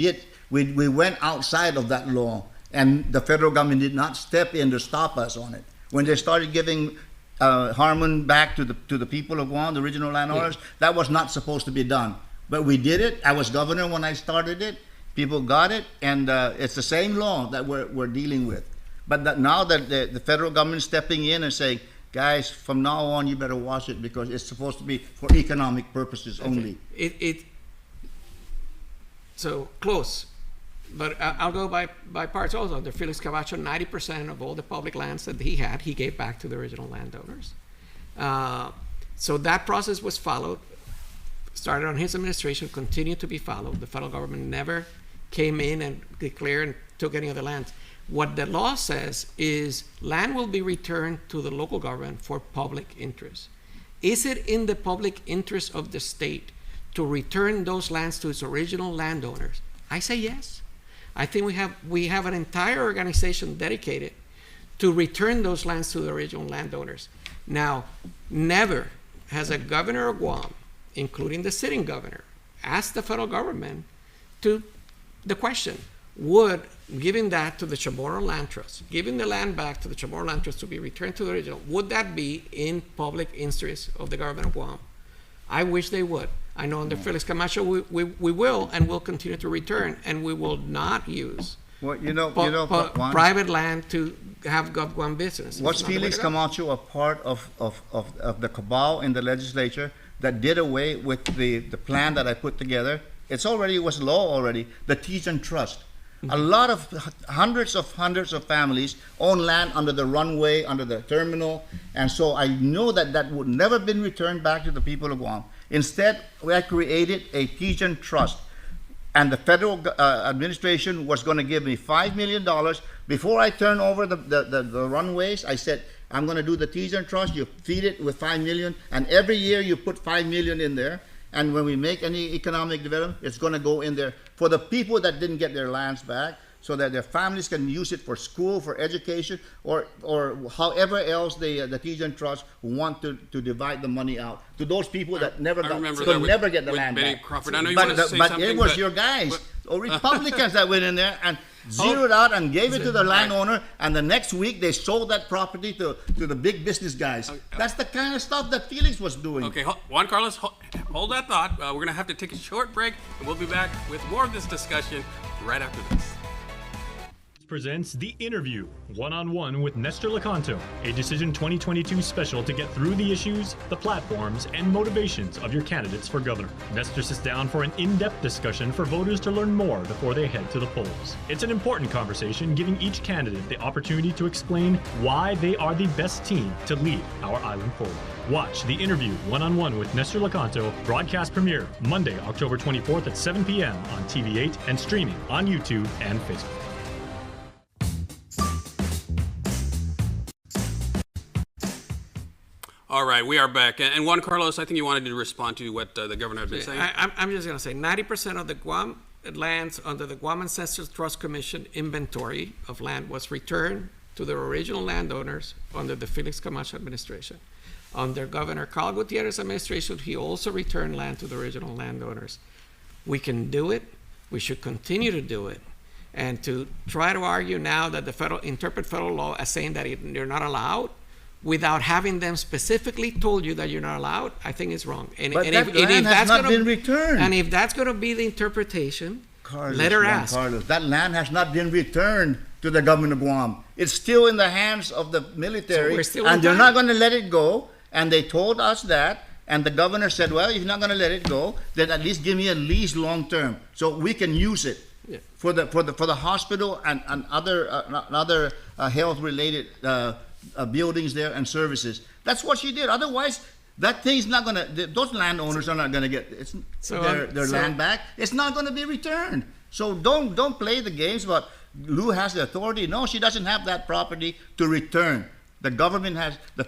went outside of that law, and the federal government did not step in to stop us on it. When they started giving Harmon back to the people of Guam, the original landowners, that was not supposed to be done. But we did it. I was governor when I started it. People got it, and it's the same law that we're dealing with. But now that the federal government is stepping in and saying, guys, from now on, you better watch it because it's supposed to be for economic purposes only. So close, but I'll go by parts also. Under Felix Camacho, 90% of all the public lands that he gave back to the original landowners. So that process was followed, started on his administration, continued to be followed. The federal government never came in and declared and took any of the lands. What the law says is land will be returned to the local government for public interest. Is it in the public interest of the state to return those lands to its original landowners? I say yes. I think we have an entire organization dedicated to return those lands to the original landowners. Now, never has a governor of Guam, including the sitting governor, asked the federal government to the question, would giving that to the Chamorro Land Trust, giving the land back to the Chamorro Land Trust to be returned to the original, would that be in public interest of the government of Guam? I wish they would. I know under Felix Camacho we will and will continue to return, and we will not use private land to have Guam business. Was Felix Camacho a part of the cabal in the legislature that did away with the plan that I put together? It was law already, the Tejan Trust. A lot of hundreds of families own land under the runway, under the terminal, and so I know that would never been returned back to the people of Guam. Instead, we created a Tejan Trust, and the federal administration was going to give me $5 million. Before I turn over the runways, I said, I'm going to do the Tejan Trust, you feed it with $5 million, and every year you put $5 million in there. And when we make any economic development, it's going to go in there for the people that didn't get their lands back, so that their families can use it for school, for education, or however else the Tejan Trust want to divide the money out to those people that never get the land back. Crawford. I know you want to say but it was your guys, or Republicans that went in there and zeroed out and gave it to the landowner, and the next week they sold that property to the big business guys. That's the kind of stuff that Felix was doing. Okay, Juan Carlos, hold that thought. We're going to have to take a short break, and we'll be back with more of this discussion right after this. Presents The Interview, one-on-one with Nestor Locanto, a Decision 2022 special to get through the issues, the platforms, and motivations of your candidates for governor. Nestor sits down for an in-depth discussion for voters to learn more before they head to the polls. It's an important conversation, giving each candidate the opportunity to explain why they are the best team to lead our island forward. Watch The Interview, one-on-one with Nestor Locanto, broadcast premiere Monday, October 24th at 7 p.m. on TV8 and streaming on YouTube and Facebook. All right, we are back. And Juan Carlos, I think you wanted to respond to what the governor had been saying. I'm just going to say 90% of the Guam lands under the Guam Ancestors Trust Commission inventory of land was returned to their original landowners under the Felix Camacho administration. Under Governor Carl Gutierrez's administration, he also returned land to the original landowners. We can do it. We should continue to do it. And to try to argue now that interpret federal law as saying that they're not allowed, without having them specifically told you that you're not allowed, I think it's wrong. But that land has not been returned. And if that's going to be the interpretation, let her ask. Carlos, that land has not been returned to the government of Guam. It's still in the hands of the military, and they're not going to let it go. And they told us that, and the governor said, well, if you're not going to let it go, then at least give me a lease long term so we can use it for the hospital and other health-related buildings there and services. That's what she did. Otherwise, that thing's not going to, those landowners are not going to get their land back. It's not going to be returned. So don't play the games about Lou has the authority. No, she doesn't have that property to return. The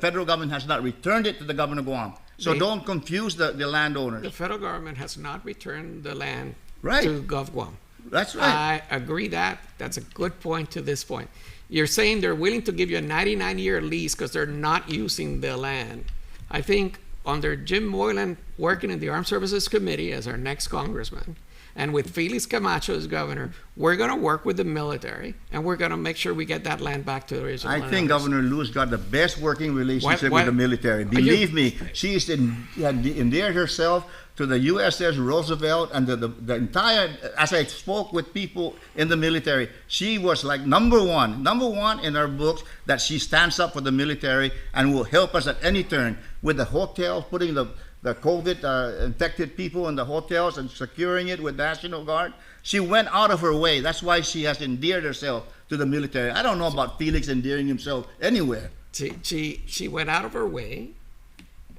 federal government has not returned it to the government of Guam. So don't confuse the landowners. The federal government has not returned the land right to Gov Guam. That's right. I agree that's a good point to this point. You're saying they're willing to give you a 99-year lease because they're not using the land. I think under Jim Moylan working in the Armed Services Committee as our next congressman, and with Felix Camacho as governor, we're going to work with the military, and we're going to make sure we get that land back to the original I think Governor Lou's got the best working relationship with the military. Believe me, she's endeared herself to the USS Roosevelt and the entire, as I spoke with people in the military, she was like number one in our books that she stands up for the military and will help us at any turn with the hotels, putting the COVID infected people in the hotels and securing it with National Guard. She went out of her way. That's why she has endeared herself to the military. I don't know about Felix endearing himself anywhere. She went out of her way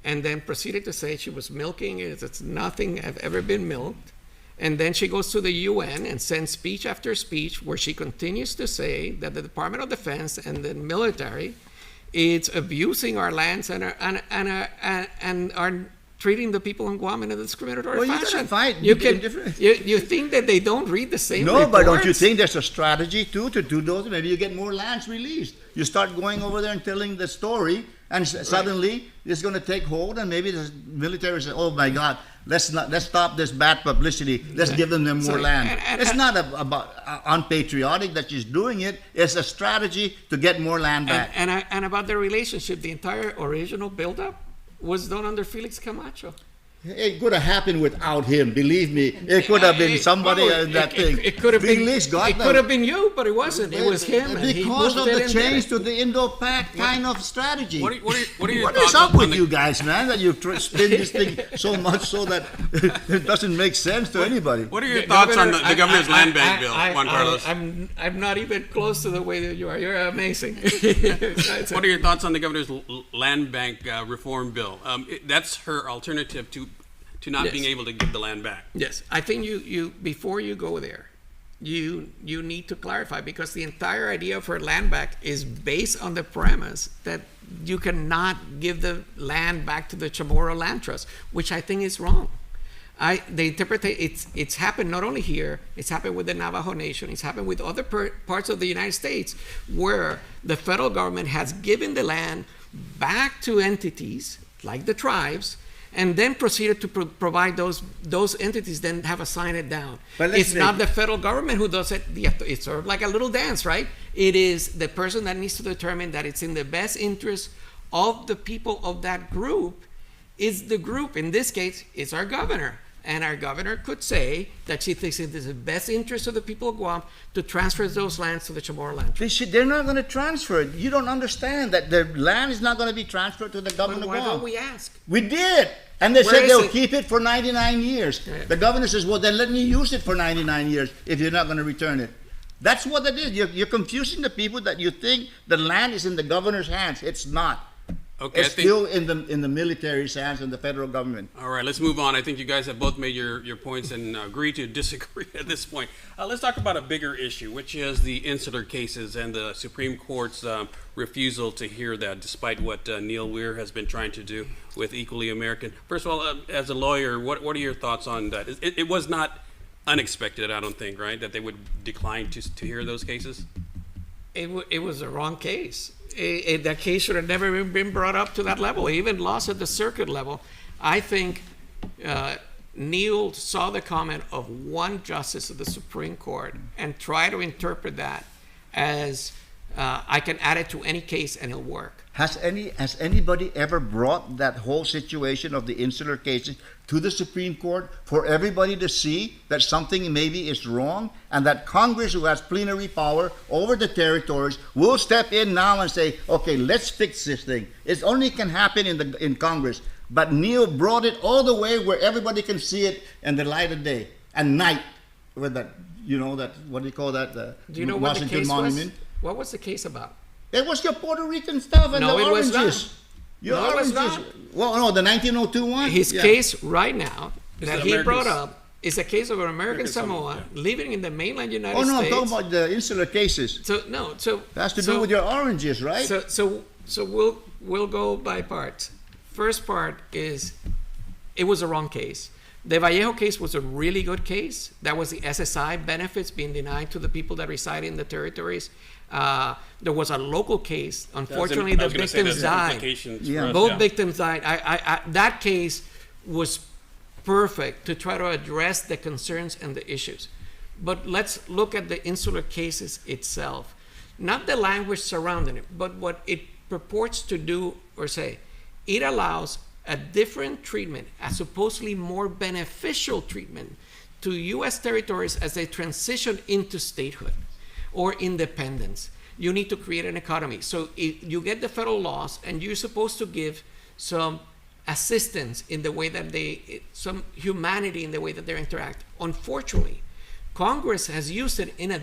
and then proceeded to say she was milking it. It's nothing have ever been milked. And then she goes to the UN and sends speech after speech where she continues to say that the Department of Defense and the military is abusing our lands and are treating the people in Guam in a discriminatory Well, fashion. you fight. You think that they don't read the same No, reports? but don't you think there's a strategy too to do those? Maybe you get more lands released. You start going over there and telling the story, and suddenly it's going to take hold, and maybe the military says, "Oh my God, let's stop this bad publicity. Let's give them more land." It's not about unpatriotic that she's doing it. It's a strategy to get more land back. And about the relationship, the entire original buildup was done under Felix Camacho. It could have happened without him. Believe me, it could have been somebody that thing. It could have been. Felix got It could have been you, but it wasn't. It was him. And he because of moved it the and change did it. to the Indo-Pac kind of strategy. What are your What thoughts is up on with the- you guys, man? That you spin this thing so much so that it doesn't make sense to anybody. What are your thoughts on the governor's land bank bill, Juan Carlos? I'm not even close to the way that you are. You're amazing. What are your thoughts on the governor's land bank reform bill? That's her alternative to not Yes. being able to give the land back. Yes, I think you before you go there, you need to clarify, because the entire idea of her land back is based on the premise that you cannot give the land back to the Chamorro Land Trust, which I think is wrong. They interpret it's happened not only here, it's happened with the Navajo Nation, it's happened with other parts of the United States, where the federal government has given the land back to entities like the tribes, and then proceeded to provide those entities then have assigned it down. It's not the federal government who does it. It's sort of like a little dance, right? It is the person that needs to determine that it's in the best interest of the people of that group. Is the group, in this case, is our governor. And our governor could say that she thinks it is the best interest of the people of Guam to transfer those lands to the Chamorro Land Trust. They're not going to transfer it. You don't understand that the land is not going to be transferred to the government of Why Guam. don't we ask? We did. And they Where said is they'll it? keep it for 99 years. Yeah. The governor says, well, then let me use it for 99 years if you're not going to return it. That's what it is. You're confusing the people that you think the land is in the governor's hands. It's not. Okay, It's still in the military's hands and the federal government. All right, let's move on. I think you guys have both made your points and agree to disagree at this point. Let's talk about a bigger issue, which is the insular cases and the Supreme Court's refusal to hear that, despite what Neil Weir has been trying to do with Equally American. First of all, as a lawyer, what are your thoughts on that? It was not unexpected, I don't think, right, that they would decline to hear those cases? It was the wrong case. That case should have never been brought up to that level. It even lost at the circuit level. I think Neil saw the comment of one justice of the Supreme Court and tried to interpret that as I can add it to any case and it'll work. Has anybody ever brought that whole situation of the insular cases to the Supreme Court for everybody to see that something maybe is wrong, and that Congress, who has plenary power over the territories, will step in now and say, okay, let's fix this thing. It only can happen in Congress. But Neil brought it all the way where everybody can see it in the light of day and night with that, what do you call that? Do you know Washington what the case Monument. was? What was the case about? It was your Puerto Rican stuff and No, the it was oranges. not. Your No, it was oranges. not. Well, no, the 1902 one. His Yeah. case right now Is that the he Americans- brought up is a case of an American Samoa Samoa, living in the mainland United Oh no, I'm States. talking about the insular cases. So It has to do with your oranges, right? So we'll go by parts. First part is it was a wrong case. The Vallejo case was a really good case. That was the SSI benefits being denied to the people that reside in the territories. There was a local case. Unfortunately, the victims died. Both victims died. That case was perfect to try to address the concerns and the issues. But let's look at the insular cases itself. Not the language surrounding it, but what it purports to do or say. It allows a different treatment, a supposedly more beneficial treatment to U.S. territories as they transition into statehood or independence. You need to create an economy. So you get the federal laws and you're supposed to give some assistance in the way that some humanity in the way that they interact. Unfortunately, Congress has used it in a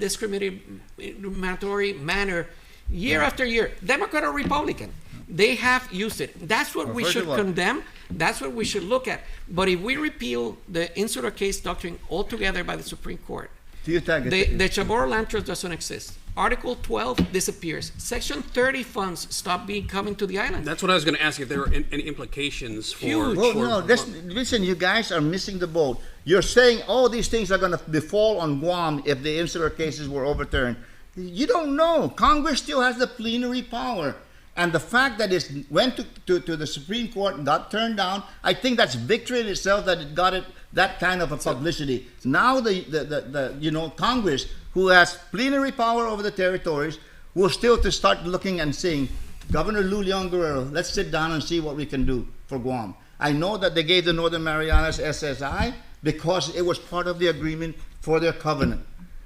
discriminatory manner year after year, Democrat or Republican. They have used it. That's what we should condemn. That's what we should look at. But if we repeal the insular case doctrine altogether by the Supreme Court, the Chamorro Land Trust doesn't exist. Article 12 disappears. Section 30 funds stop coming to the island. That's what I was going to ask, if there were any implications for... Huge. Well, no, listen, you guys are missing the boat. You're saying all these things are going to befall on Guam if the insular cases were overturned. You don't know. Congress still has the plenary power. And the fact that it went to the Supreme Court and got turned down, I think that's victory in itself that it got it that kind of a publicity. Now the Congress, who has plenary power over the territories, will still to start looking and saying, Governor Lou Leon Guerrero, let's sit down and see what we can do for Guam. I know that they gave the Northern Marianas SSI because it was part of the agreement for their covenant.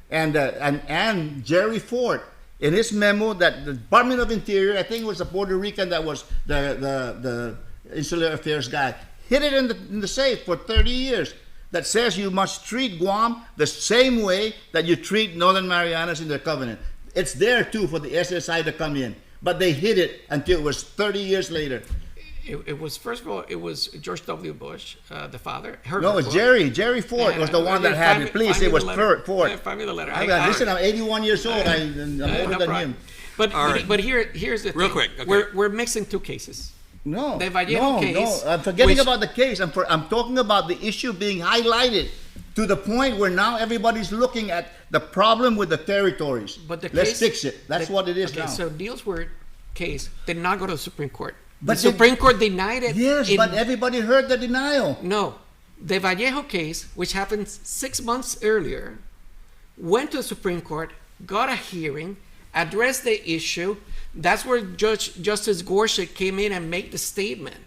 And Jerry Ford, in his memo that the Department of Interior, I think it was a Puerto Rican that was the Insular Affairs guy, hid it in the safe for 30 years, that says you must treat Guam the same way that you treat Northern Marianas in their covenant. It's there too for the SSI to come in, but they hid it until it was 30 years later. It was, first of all, it was George W. Bush, the father. No, it was Jerry. Jerry Ford was the one that had it. Please, it was Ford. Find me the letter. Listen, I'm 81 years old. I'm older than him. But here's the thing. Real quick. Okay. We're mixing two cases. No, the Vallejo case. I'm forgetting about the case. I'm talking about the issue being highlighted to the point where now everybody's looking at the problem with the territories. But let's fix it. That's what it is now. So Neil's Word case did not go to the Supreme Court. But the Supreme Court denied it. Yes, but everybody heard the denial. No. The Vallejo case, which happened 6 months earlier, went to the Supreme Court, got a hearing, addressed the issue. That's where Justice Gorsuch came in and made the statement.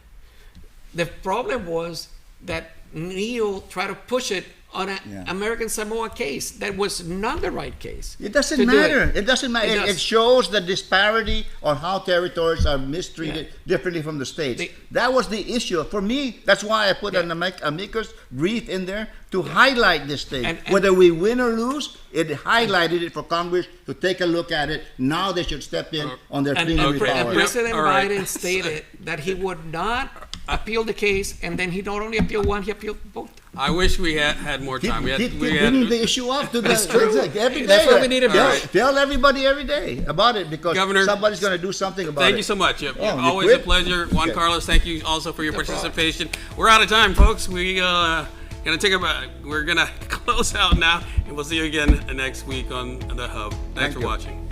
The problem was that Neil tried to push it on an American Samoa case that was not the right case. It doesn't matter. It doesn't matter. It shows the disparity on how territories are mistreated differently from the states. That was the issue. For me, that's why I put an amicus brief in there to highlight this thing. And whether we win or lose, it highlighted it for Congress to take a look at it. Now they should step in on their plenary power. And President Biden stated that he would not appeal the case, and then he not only appealed one, he appealed both. I wish we had more time. Keep bringing the issue up to That's true. Every day. That's what we need to do. Tell everybody every day about it, because Governor, somebody's going to do something about it. Thank you so much. Always a pleasure. Juan Carlos, thank you also for your participation. We're out of time, folks. We're gonna close out now, and we'll see you again next week on The Hub. Thanks for watching.